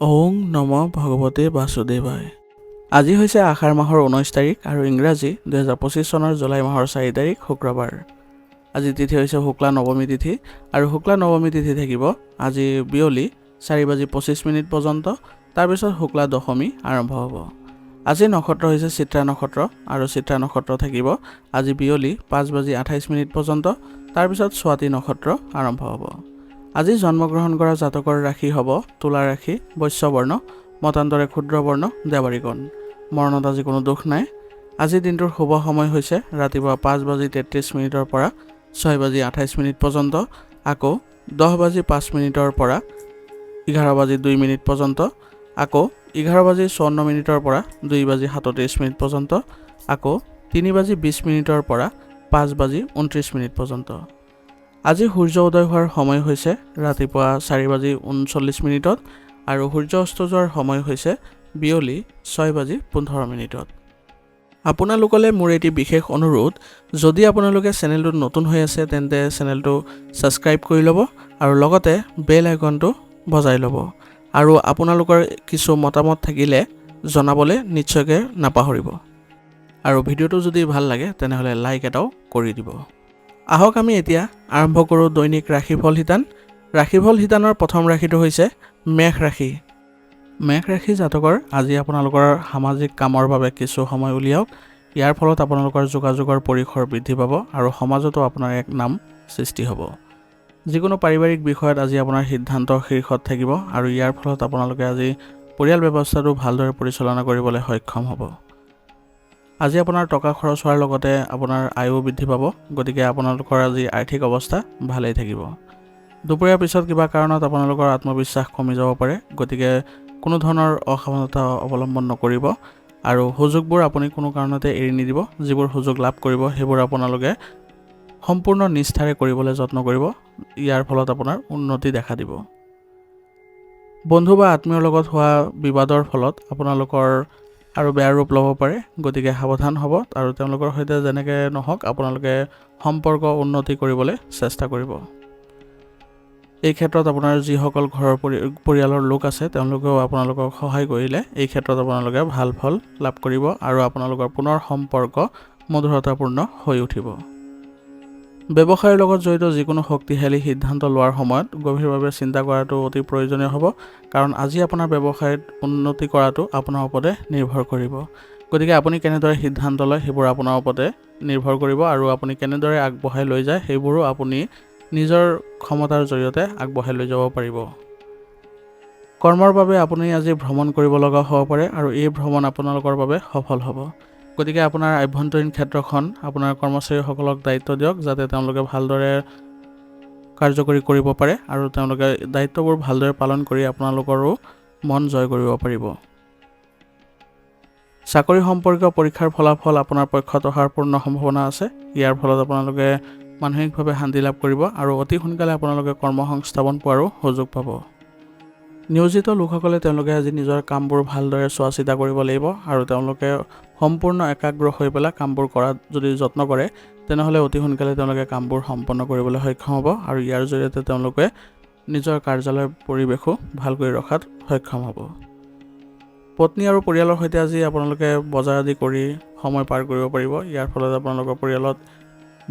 ওং নম ভগৱতে বাসুদেৱায়। আজি হৈছে আষাৰ মাহৰ 19 তাৰিখ আৰু ইংৰাজী 2025 চনৰ জুলাই মাহৰ 4 তাৰিখ শুক্ৰবাৰ। আজি তিথি হৈছে শুক্লা নৱমী তিথি আৰু শুক্লা নৱমী তিথি থাকিব আজি বিয়লি 4:25 পৰ্যন্ত। তাৰপিছত শুক্লা দশমী আৰম্ভ হ'ব। আজি নক্ষত্ৰ হৈছে চিত্ৰা নক্ষত্ৰ আৰু চিত্ৰা নক্ষত্ৰ থাকিব আজি বিয়লি 5:28 পৰ্যন্ত। তাৰপিছত স্বাতি নক্ষত্ৰ আৰম্ভ হ'ব। আজি জন্মগ্ৰহণ কৰা জাতকৰ ৰাশি হ'ব তুলা ৰাশি, বৈশ্যবৰ্ণ, মতান্তৰে ক্ষুদ্ৰ বৰ্ণ, দেৱাৰীগণ। মৰণত আজি কোনো দুখ নাই। আজিৰ দিনটোৰ শুভ সময় হৈছে ৰাতিপুৱা 5:33 পৰা 6:28 পৰ্যন্ত, আকৌ 10:05 পৰা 11:02 পৰ্যন্ত, আকৌ 11:54 পৰা 2:37 পৰ্যন্ত, আকৌ 3:20 পৰা 5:29 পৰ্যন্ত। আজি সূৰ্য উদয় হোৱাৰ সময় হৈছে ৰাতিপুৱা 4:39 আৰু সূৰ্য অস্ত যোৱাৰ সময় হৈছে বিয়লি 6:15। আপোনালোকলৈ মোৰ এটি বিশেষ অনুৰোধ, যদি আপোনালোকে চেনেলটোত নতুন হৈ আছে তেন্তে চেনেলটো ছাবস্ক্ৰাইব কৰি ল'ব আৰু লগতে বেল আইকনটো বজাই ল'ব। আৰু আপোনালোকৰ কিছু মতামত থাকিলে জনাবলৈ নিশ্চয়কৈ নাপাহৰিব। আৰু ভিডিঅ'টো যদি ভাল লাগে তেনেহ'লে লাইক এটাও কৰি দিব। আহক আমি এতিয়া আৰম্ভ কৰোঁ দৈনিক ৰাশিফল শিতান। ৰাশিফল শিতানৰ প্ৰথম ৰাশিটো হৈছে মেষ ৰাশি। মেষ ৰাশি জাতকৰ আজি আপোনালোকৰ সামাজিক কামৰ বাবে কিছু সময় উলিয়াওক। ইয়াৰ ফলত আপোনালোকৰ যোগাযোগৰ পৰিসৰ বৃদ্ধি পাব আৰু সমাজতো আপোনাৰ এক নাম সৃষ্টি হ'ব। যিকোনো পাৰিবাৰিক বিষয়ত আজি আপোনাৰ সিদ্ধান্ত শীৰ্ষত থাকিব আৰু ইয়াৰ ফলত আপোনালোকে আজি পৰিয়াল ব্যৱস্থাটো ভালদৰে পৰিচালনা কৰিবলৈ সক্ষম হ'ব। আজি আপোনাৰ টকা খৰচ হোৱাৰ লগতে আপোনাৰ আয়ো বৃদ্ধি পাব, গতিকে আপোনালোকৰ আজি আৰ্থিক অৱস্থা ভালেই থাকিব। দুপৰীয়াৰ পিছত কিবা কাৰণত আপোনালোকৰ আত্মবিশ্বাস কমি যাব পাৰে, গতিকে কোনো ধৰণৰ অসাৱধানতা অৱলম্বন নকৰিব আৰু সুযোগবোৰ আপুনি কোনো কাৰণতে এৰি নিদিব। যিবোৰ সুযোগ লাভ কৰিব সেইবোৰ আপোনালোকে সম্পূৰ্ণ নিষ্ঠাৰে কৰিবলৈ যত্ন কৰিব। ইয়াৰ ফলত আপোনাৰ উন্নতি দেখা দিব। বন্ধু বা আত্মীয়ৰ লগত হোৱা বিবাদৰ ফলত আপোনালোকৰ আৰু বেয়া ৰূপ ল'ব পাৰে, গতিকে সাৱধান হ'ব আৰু তেওঁলোকৰ সৈতে যেনেকৈ নহওক আপোনালোকে সম্পৰ্ক উন্নতি কৰিবলৈ চেষ্টা কৰিব। এই ক্ষেত্ৰত আপোনাৰ যিসকল ঘৰৰ পৰিয়ালৰ লোক আছে তেওঁলোকেও আপোনালোকক সহায় কৰিলে এই ক্ষেত্ৰত আপোনালোকে ভাল ফল লাভ কৰিব আৰু আপোনালোকৰ পুনৰ সম্পৰ্ক মধুৰতাপূৰ্ণ হৈ উঠিব। ব্যৱসায়ৰ লগত জড়িত যিকোনো শক্তিশালী সিদ্ধান্ত লোৱাৰ সময়ত গভীৰভাৱে চিন্তা কৰাটো অতি প্ৰয়োজনীয় হ'ব, কাৰণ আজি আপোনাৰ ব্যৱসায়ত উন্নতি কৰাটো আপোনাৰ ওপৰতে নিৰ্ভৰ কৰিব। গতিকে আপুনি কেনেদৰে সিদ্ধান্ত লয় সেইবোৰ আপোনাৰ ওপৰতে নিৰ্ভৰ কৰিব আৰু আপুনি কেনেদৰে আগবঢ়াই লৈ যায় সেইবোৰো আপুনি নিজৰ ক্ষমতাৰ জৰিয়তে আগবঢ়াই লৈ যাব পাৰিব। কৰ্মৰ বাবে আপুনি আজি ভ্ৰমণ কৰিব লগা হ'ব পাৰে আৰু এই ভ্ৰমণ আপোনালোকৰ বাবে সফল হ'ব। গতিকে আপোনাৰ আভ্যন্তৰীণ ক্ষেত্ৰখন আপোনাৰ কৰ্মচাৰীসকলক দায়িত্ব দিয়ক, যাতে তেওঁলোকে ভালদৰে কাৰ্যকৰী কৰিব পাৰে আৰু তেওঁলোকে দায়িত্ববোৰ ভালদৰে পালন কৰি আপোনালোকৰো মন জয় কৰিব পাৰিব। চাকৰি সম্পৰ্কীয় পৰীক্ষাৰ ফলাফল আপোনাৰ পক্ষত অহাৰ পূৰ্ণ সম্ভাৱনা আছে। ইয়াৰ ফলত আপোনালোকে মানসিকভাৱে শান্তি লাভ কৰিব আৰু অতি সোনকালে আপোনালোকে কৰ্মসংস্থাপন পোৱাৰো সুযোগ পাব। নিয়োজিত লোকসকলে তেওঁলোকে আজি নিজৰ কামবোৰ ভালদৰে চোৱা চিতা কৰিব লাগিব আৰু তেওঁলোকে সম্পূৰ্ণ একাগ্ৰ হৈ পেলাই কামবোৰ কৰাত যদি যত্ন কৰে তেনেহ'লে অতি সোনকালে তেওঁলোকে কামবোৰ সম্পন্ন কৰিবলৈ সক্ষম হ'ব আৰু ইয়াৰ জৰিয়তে তেওঁলোকে নিজৰ কাৰ্যালয়ৰ পৰিৱেশো ভালকৈ ৰখাত সক্ষম হ'ব। পত্নী আৰু পৰিয়ালৰ সৈতে আজি আপোনালোকে বজাৰ আদি কৰি সময় পাৰ কৰিব পাৰিব। ইয়াৰ ফলত আপোনালোকৰ পৰিয়ালত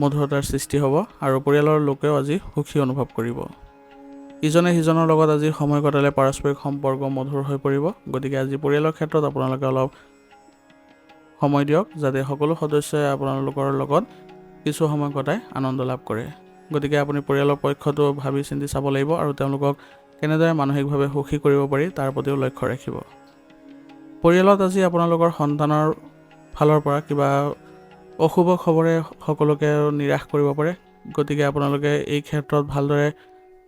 মধুৰতাৰ সৃষ্টি হ'ব আৰু পৰিয়ালৰ লোকেও আজি সুখী অনুভৱ কৰিব। ইজনে সিজনৰ লগত আজি সময় কটালে পাৰস্পৰিক সম্পৰ্ক মধুৰ হৈ পৰিব। গতিকে আজি পৰিয়ালৰ ক্ষেত্ৰত আপোনালোকে অলপ সময় দিয়ক, যাতে সকলো সদস্যই আপোনালোকৰ লগত কিছু সময় কটাই আনন্দ লাভ কৰে। গতিকে আপুনি পৰিয়ালৰ পক্ষতো ভাবি চিন্তি চাব লাগিব আৰু তেওঁলোকক কেনেদৰে মানসিকভাৱে সুখী কৰিব পাৰি তাৰ প্ৰতিও লক্ষ্য ৰাখিব। পৰিয়ালত আজি আপোনালোকৰ সন্তানৰ ফালৰ পৰা কিবা অশুভ খবৰে সকলোকে নিৰাশ কৰিব পাৰে। গতিকে আপোনালোকে এই ক্ষেত্ৰত ভালদৰে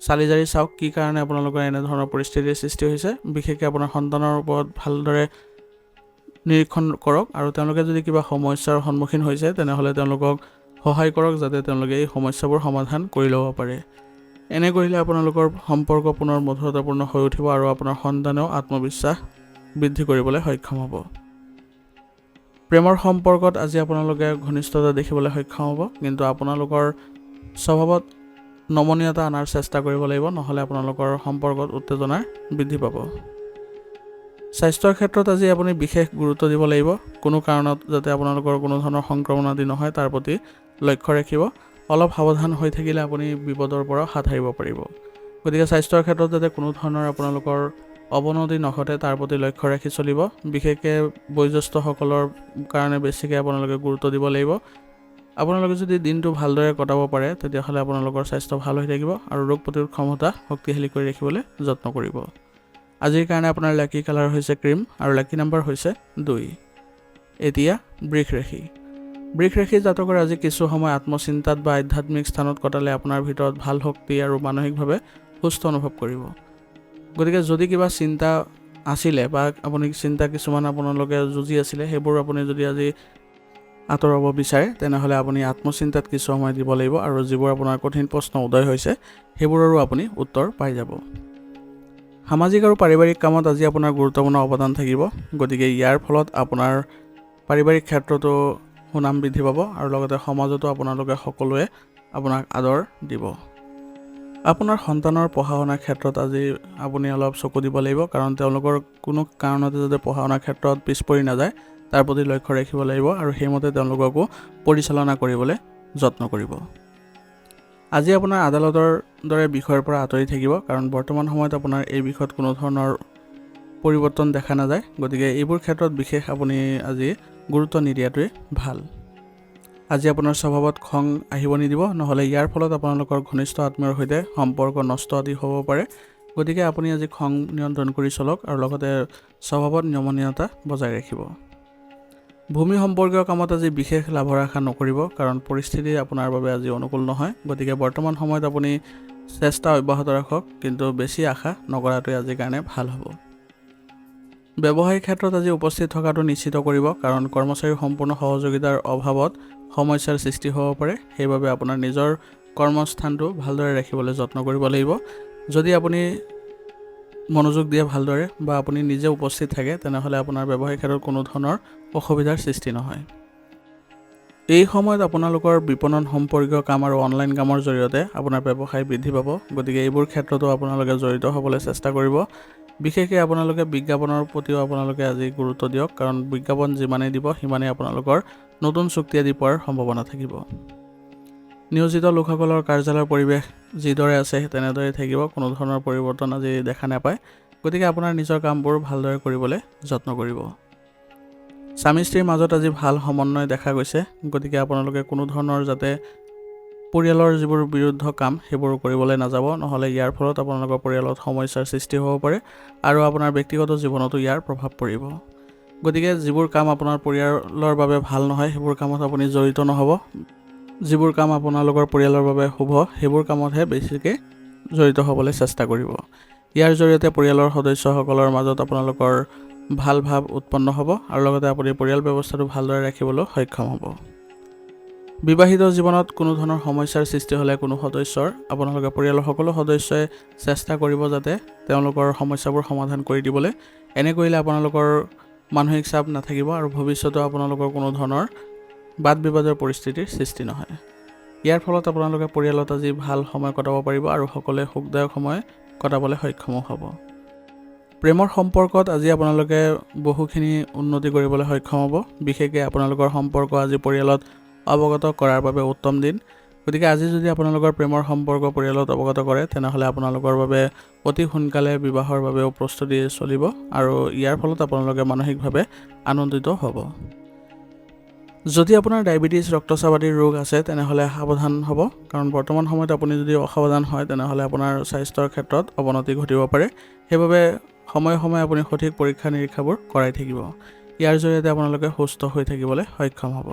চালি জাৰি চাওক কি কাৰণে আপোনালোকৰ এনেধৰণৰ পৰিস্থিতিৰ সৃষ্টি হৈছে। বিশেষকৈ আপোনাৰ সন্তানৰ ওপৰত ভালদৰে নিৰীক্ষণ কৰক আৰু তেওঁলোকে যদি কিবা সমস্যাৰ সন্মুখীন হৈছে তেনেহ'লে তেওঁলোকক সহায় কৰক, যাতে তেওঁলোকে এই সমস্যাবোৰ সমাধান কৰি ল'ব পাৰে। এনে কৰিলে আপোনালোকৰ সম্পৰ্ক পুনৰ মধুৰতাপূৰ্ণ হৈ উঠিব আৰু আপোনাৰ সন্তানেও আত্মবিশ্বাস বৃদ্ধি কৰিবলৈ সক্ষম হ'ব। প্ৰেমৰ সম্পৰ্কত আজি আপোনালোকে ঘনিষ্ঠতা দেখিবলৈ সক্ষম হ'ব, কিন্তু আপোনালোকৰ স্বভাৱত নমনীয়তা অনাৰ চেষ্টা কৰিব লাগিব, নহ'লে আপোনালোকৰ সম্পৰ্কত উত্তেজনাৰ বৃদ্ধি পাব। স্বাস্থ্যৰ ক্ষেত্ৰত আজি আপুনি বিশেষ গুৰুত্ব দিব লাগিব। কোনো কাৰণত যাতে আপোনালোকৰ কোনো ধৰণৰ সংক্ৰমণ আদি নহয় তাৰ প্ৰতি লক্ষ্য ৰাখিব। অলপ সাৱধান হৈ থাকিলে আপুনি বিপদৰ পৰা হাত সাৰিব পাৰিব। গতিকে স্বাস্থ্যৰ ক্ষেত্ৰত যাতে কোনো ধৰণৰ আপোনালোকৰ অৱনতি নঘটে তাৰ প্ৰতি লক্ষ্য ৰাখি চলিব। বিশেষকৈ বয়োজ্যেষ্ঠসকলৰ কাৰণে বেছিকৈ আপোনালোকে গুৰুত্ব দিব লাগিব। আপোনালোকে যদি দিনটো ভালদৰে কটাব পাৰে তেতিয়াহ'লে আপোনালোকৰ স্বাস্থ্য ভাল হৈ থাকিব আৰু ৰোগ প্ৰতিৰোধ ক্ষমতা শক্তিশালী কৰি ৰাখিবলৈ যত্ন কৰিব। আজিৰ কাৰণে আপোনাৰ লাকি কালাৰ হৈছে ক্ৰীম আৰু লাকি নাম্বাৰ হৈছে 2। এতিয়া বৃষ ৰাশি। বৃষ ৰাশি জাতকৰ আজি কিছু সময় আত্মচিন্তাত বা আধ্যাত্মিক স্থানত কটালে আপোনাৰ ভিতৰত ভাল শক্তি আৰু মানসিকভাৱে সুস্থ অনুভৱ কৰিব। গতিকে যদি কিবা চিন্তা আছিলে বা আপুনি চিন্তা কিছুমান আপোনালোকে যুঁজি আছিলে সেইবোৰ আপুনি যদি আজি আঁতৰাব বিচাৰে তেনেহ'লে আপুনি আত্মচিন্তাত কিছু সময় দিব লাগিব আৰু যিবোৰ আপোনাৰ কঠিন প্ৰশ্ন উদয় হৈছে সেইবোৰৰো আপুনি উত্তৰ পাই যাব। সামাজিক আৰু পাৰিবাৰিক কামত আজি আপোনাৰ গুৰুত্বপূৰ্ণ অৱদান থাকিব। গতিকে ইয়াৰ ফলত আপোনাৰ পাৰিবাৰিক ক্ষেত্ৰতো সুনাম বৃদ্ধি পাব আৰু লগতে সমাজতো আপোনালোকে সকলোৱে আপোনাক আদৰ দিব। আপোনাৰ সন্তানৰ পঢ়া শুনাৰ ক্ষেত্ৰত আজি আপুনি অলপ চকু দিব লাগিব, কাৰণ তেওঁলোকৰ কোনো কাৰণতে যাতে পঢ়া শুনাৰ ক্ষেত্ৰত পিছ পৰি নাযায় তাৰ প্ৰতি লক্ষ্য ৰাখিব লাগিব আৰু সেইমতে তেওঁলোককো পৰিচালনা কৰিবলৈ যত্ন কৰিব। আজি আপোনাৰ আদালতৰ দৰে বিষয়ৰ পৰা আঁতৰি থাকিব, কাৰণ বৰ্তমান সময়ত আপোনাৰ এই বিষয়ত কোনো ধৰণৰ পৰিৱৰ্তন দেখা নাযায়। গতিকে এইবোৰ ক্ষেত্ৰত বিশেষ আপুনি আজি গুৰুত্ব নিদিয়াটোৱে ভাল। আজি আপোনাৰ স্বভাৱত খং আহিব নিদিব, নহ'লে ইয়াৰ ফলত আপোনালোকৰ ঘনিষ্ঠ আত্মীয়ৰ সৈতে সম্পৰ্ক নষ্ট আদি হ'ব পাৰে। গতিকে আপুনি আজি খং নিয়ন্ত্ৰণ কৰি চলক আৰু লগতে স্বভাৱত নমনীয়তা বজাই ৰাখিব। ভূমি সম্পৰ্কীয় কামত আজি বিশেষ লাভৰ আশা নকৰিব, কাৰণ পৰিস্থিতি আপোনাৰ বাবে আজি অনুকূল নহয়। গতিকে বৰ্তমান সময়ত আপুনি চেষ্টা অব্যাহত ৰাখক, কিন্তু বেছি আশা নকৰাটোৱে আজিৰ কাৰণে ভাল হ'ব। ব্যৱসায়িক ক্ষেত্ৰত আজি উপস্থিত থকাটো নিশ্চিত কৰিব, কাৰণ কৰ্মচাৰীৰ সম্পূৰ্ণ সহযোগিতাৰ অভাৱত সমস্যাৰ সৃষ্টি হ'ব পাৰে। সেইবাবে আপোনাৰ নিজৰ কৰ্মস্থানটো ভালদৰে ৰাখিবলৈ যত্ন কৰিব লাগিব। যদি আপুনি মনোযোগ দিয়ে ভালদৰে বা আপুনি নিজে উপস্থিত থাকে তেনেহ'লে আপোনাৰ ব্যৱসায়িক ক্ষেত্ৰত কোনো ধৰণৰ অসুবিধাৰ সৃষ্টি নহয়। এই সময়ত আপোনালোকৰ বিপণন সম্পৰ্কীয় কাম আৰু অনলাইন কামৰ জৰিয়তে আপোনাৰ ব্যৱসায় বৃদ্ধি পাব। গতিকে এইবোৰ ক্ষেত্ৰতো আপোনালোকে জড়িত হ'বলৈ চেষ্টা কৰিব। বিশেষকৈ আপোনালোকে বিজ্ঞাপনৰ প্ৰতিও আপোনালোকে আজি গুৰুত্ব দিয়ক, কাৰণ বিজ্ঞাপন যিমানেই দিব সিমানেই আপোনালোকৰ নতুন চুক্তি আদি পোৱাৰ সম্ভাৱনা থাকিব। নিয়োজিত লোকসকলৰ কাৰ্যালয়ৰ পৰিৱেশ যিদৰে আছে তেনেদৰে থাকিব, কোনো ধৰণৰ পৰিৱৰ্তন আজি দেখা নাপায়। গতিকে আপোনাৰ নিজৰ কামবোৰ ভালদৰে কৰিবলৈ যত্ন কৰিব। স্বামী স্ত্ৰীৰ মাজত আজি ভাল সমন্বয় দেখা গৈছে। গতিকে আপোনালোকে কোনো ধৰণৰ যাতে পৰিয়ালৰ যিবোৰ বিৰুদ্ধ কাম সেইবোৰ কৰিবলৈ নাযাব, নহ'লে ইয়াৰ ফলত আপোনালোকৰ পৰিয়ালত সমস্যাৰ সৃষ্টি হ'ব পাৰে আৰু আপোনাৰ ব্যক্তিগত জীৱনতো ইয়াৰ প্ৰভাৱ পৰিব। গতিকে যিবোৰ কাম আপোনাৰ পৰিয়ালৰ বাবে ভাল নহয় সেইবোৰ কামত আপুনি জড়িত নহ'ব। যিবোৰ কাম আপোনালোকৰ পৰিয়ালৰ বাবে শুভ সেইবোৰ কামতহে বেছিকৈ জড়িত হ'বলৈ চেষ্টা কৰিব। ইয়াৰ জৰিয়তে পৰিয়ালৰ সদস্যসকলৰ মাজত আপোনালোকৰ ভাল ভাৱ উৎপন্ন হ'ব আৰু লগতে আপুনি পৰিয়াল ব্যৱস্থাটো ভালদৰে ৰাখিবলৈ সক্ষম হ'ব। বিবাহিত জীৱনত কোনো ধৰণৰ সমস্যাৰ সৃষ্টি হ'লে কোনো সদস্যৰ আপোনালোকে পৰিয়ালৰ সকলো সদস্যই চেষ্টা কৰিব যাতে তেওঁলোকৰ সমস্যাবোৰ সমাধান কৰি দিবলৈ। এনে কৰিলে আপোনালোকৰ মানসিক চাপ নাথাকিব আৰু ভৱিষ্যতেও আপোনালোকৰ কোনো ধৰণৰ বাদ বিবাদৰ পৰিস্থিতিৰ সৃষ্টি নহয়। ইয়াৰ ফলত আপোনালোকে পৰিয়ালত আজি ভাল সময় কটাব পাৰিব আৰু সকলোৱে সুখদায়ক সময় কটাবলৈ সক্ষম হ'ব। প্ৰেমৰ সম্পৰ্কত আজি আপোনালোকে বহুখিনি উন্নতি কৰিবলৈ সক্ষম হ'ব। বিশেষকৈ আপোনালোকৰ সম্পৰ্ক আজি পৰিয়ালত অৱগত কৰাৰ বাবে উত্তম দিন। গতিকে আজি যদি আপোনালোকৰ প্ৰেমৰ সম্পৰ্ক পৰিয়ালত অৱগত কৰে তেনেহ'লে আপোনালোকৰ বাবে অতি সোনকালে বিবাহৰ বাবেও প্ৰস্তুতি চলিব আৰু ইয়াৰ ফলত আপোনালোকে মানসিকভাৱে আনন্দিত হ'ব। যদি আপোনাৰ ডায়েবেটিছ ৰক্তচাপ আদিৰ ৰোগ আছে তেনেহ'লে সাৱধান হ'ব, কাৰণ বৰ্তমান সময়ত আপুনি যদি অসাৱধান হয় তেনেহ'লে আপোনাৰ স্বাস্থ্যৰ ক্ষেত্ৰত অৱনতি ঘটিব পাৰে। সেইবাবে সময়ে সময়ে আপুনি সঠিক পৰীক্ষা নিৰীক্ষাবোৰ কৰাই থাকিব। ইয়াৰ জৰিয়তে আপোনালোকে সুস্থ হৈ থাকিবলৈ সক্ষম হ'ব।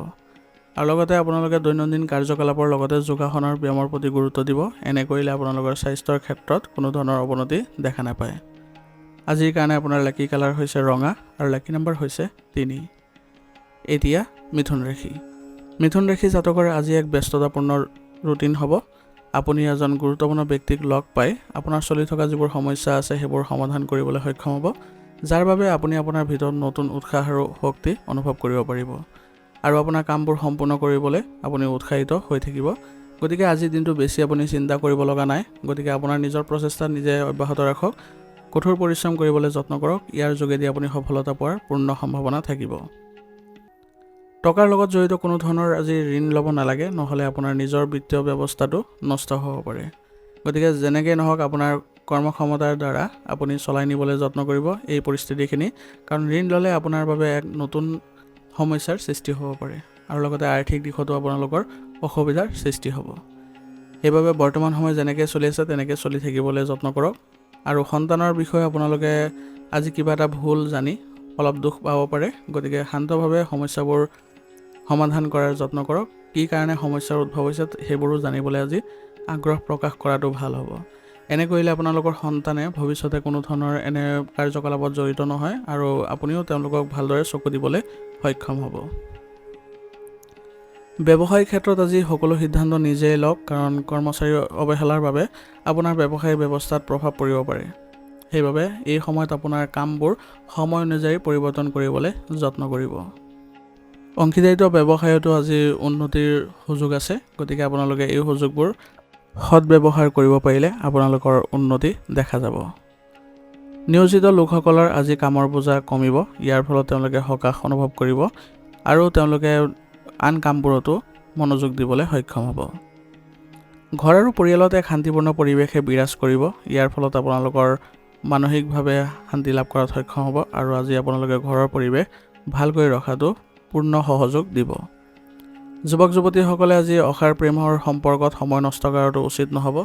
আৰু লগতে আপোনালোকে দৈনন্দিন কাৰ্যকলাপৰ লগতে যোগাসনৰ ব্যায়ামৰ প্ৰতি গুৰুত্ব দিব। এনে কৰিলে আপোনালোকৰ স্বাস্থ্যৰ ক্ষেত্ৰত কোনো ধৰণৰ অৱনতি দেখা নাপায়। আজিৰ কাৰণে আপোনাৰ লাকি কালাৰ হৈছে ৰঙা আৰু লাকি নাম্বাৰ হৈছে 3। এতিয়া মিথুন ৰাশি। মিথুন ৰাশি জাতকৰ আজি এক ব্যস্ততাপূৰ্ণ ৰুটিন হ'ব। আপুনি এজন গুৰুত্বপূৰ্ণ ব্যক্তিক লগ পাই আপোনাৰ চলি থকা যিবোৰ সমস্যা আছে সেইবোৰ সমাধান কৰিবলৈ সক্ষম হ'ব, যাৰ বাবে আপুনি আপোনাৰ ভিতৰত নতুন উৎসাহ আৰু শক্তি অনুভৱ কৰিব পাৰিব আৰু আপোনাৰ কামবোৰ সম্পূৰ্ণ কৰিবলৈ আপুনি উৎসাহিত হৈ থাকিব। গতিকে আজিৰ দিনটো বেছি আপুনি চিন্তা কৰিব লগা নাই। গতিকে আপোনাৰ নিজৰ প্ৰচেষ্টা নিজে অব্যাহত ৰাখক। কঠোৰ পৰিশ্ৰম কৰিবলৈ যত্ন কৰক, ইয়াৰ যোগেদি আপুনি সফলতা পোৱাৰ পূৰ্ণ সম্ভাৱনা থাকিব। টকাৰ লগত জড়িত কোনো ধৰণৰ আজি ঋণ ল'ব নালাগে, নহ'লে আপোনাৰ নিজৰ বিত্তীয় ব্যৱস্থাটো নষ্ট হ'ব পাৰে। গতিকে যেনেকৈ নহওক আপোনাৰ কৰ্মক্ষমতাৰ দ্বাৰা আপুনি চলাই নিবলৈ যত্ন কৰিব এই পৰিস্থিতিখিনি, কাৰণ ঋণ ল'লে আপোনাৰ বাবে এক নতুন সমস্যাৰ সৃষ্টি হ'ব পাৰে আৰু লগতে আৰ্থিক দিশতো আপোনালোকৰ অসুবিধাৰ সৃষ্টি হ'ব। সেইবাবে বৰ্তমান সময় যেনেকৈ চলি আছে তেনেকৈ চলি থাকিবলৈ যত্ন কৰক। আৰু সন্তানৰ বিষয়ে আপোনালোকে আজি কিবা এটা ভুল জানি অলপ দুখ পাব পাৰে, গতিকে শান্তভাৱে সমস্যাবোৰ সমাধান কৰাৰ যত্ন কৰক। কি কাৰণে সমস্যাৰ উদ্ভৱ হৈছে সেইবোৰো জানিবলৈ আজি আগ্ৰহ প্ৰকাশ কৰাটো ভাল হ'ব। এনে কৰিলে আপোনালোকৰ সন্তানে ভৱিষ্যতে কোনো ধৰণৰ এনে কাৰ্যকলাপত জড়িত নহয় আৰু আপুনিও তেওঁলোকক ভালদৰে চকু দিবলৈ সক্ষম হ'ব। ব্যৱসায়িক ক্ষেত্ৰত আজি সকলো সিদ্ধান্ত নিজেই লওক, কাৰণ কৰ্মচাৰীৰ অৱহেলাৰ বাবে আপোনাৰ ব্যৱসায়িক ব্যৱস্থাত প্ৰভাৱ পৰিব পাৰে। সেইবাবে এই সময়ত আপোনাৰ কামবোৰ সময় অনুযায়ী পৰিৱৰ্তন কৰিবলৈ যত্ন কৰিব। অংশীদাৰিত্ব ব্যৱসায়তো আজি উন্নতিৰ সুযোগ আছে, গতিকে আপোনালোকে এই সুযোগবোৰ সৎব্যৱহাৰ কৰিব পাৰিলে আপোনালোকৰ উন্নতি দেখা যাব। নিয়োজিত লোকসকলৰ আজি কামৰ বোজা কমিব, ইয়াৰ ফলত তেওঁলোকে সকাহ অনুভৱ কৰিব আৰু তেওঁলোকে আন কামবোৰতো মনোযোগ দিবলৈ সক্ষম হ'ব। ঘৰ আৰু পৰিয়ালত এক শান্তিপূৰ্ণ পৰিৱেশে বিৰাজ কৰিব, ইয়াৰ ফলত আপোনালোকৰ মানসিকভাৱে শান্তি লাভ কৰাত সক্ষম হ'ব আৰু আজি আপোনালোকে ঘৰৰ পৰিৱেশ ভালকৈ ৰখাটো পূৰ্ণ সহযোগ দিব। যুৱক যুৱতীসকলে আজি অসাৰ প্ৰেমৰ সম্পৰ্কত সময় নষ্ট কৰাটো উচিত নহ'ব,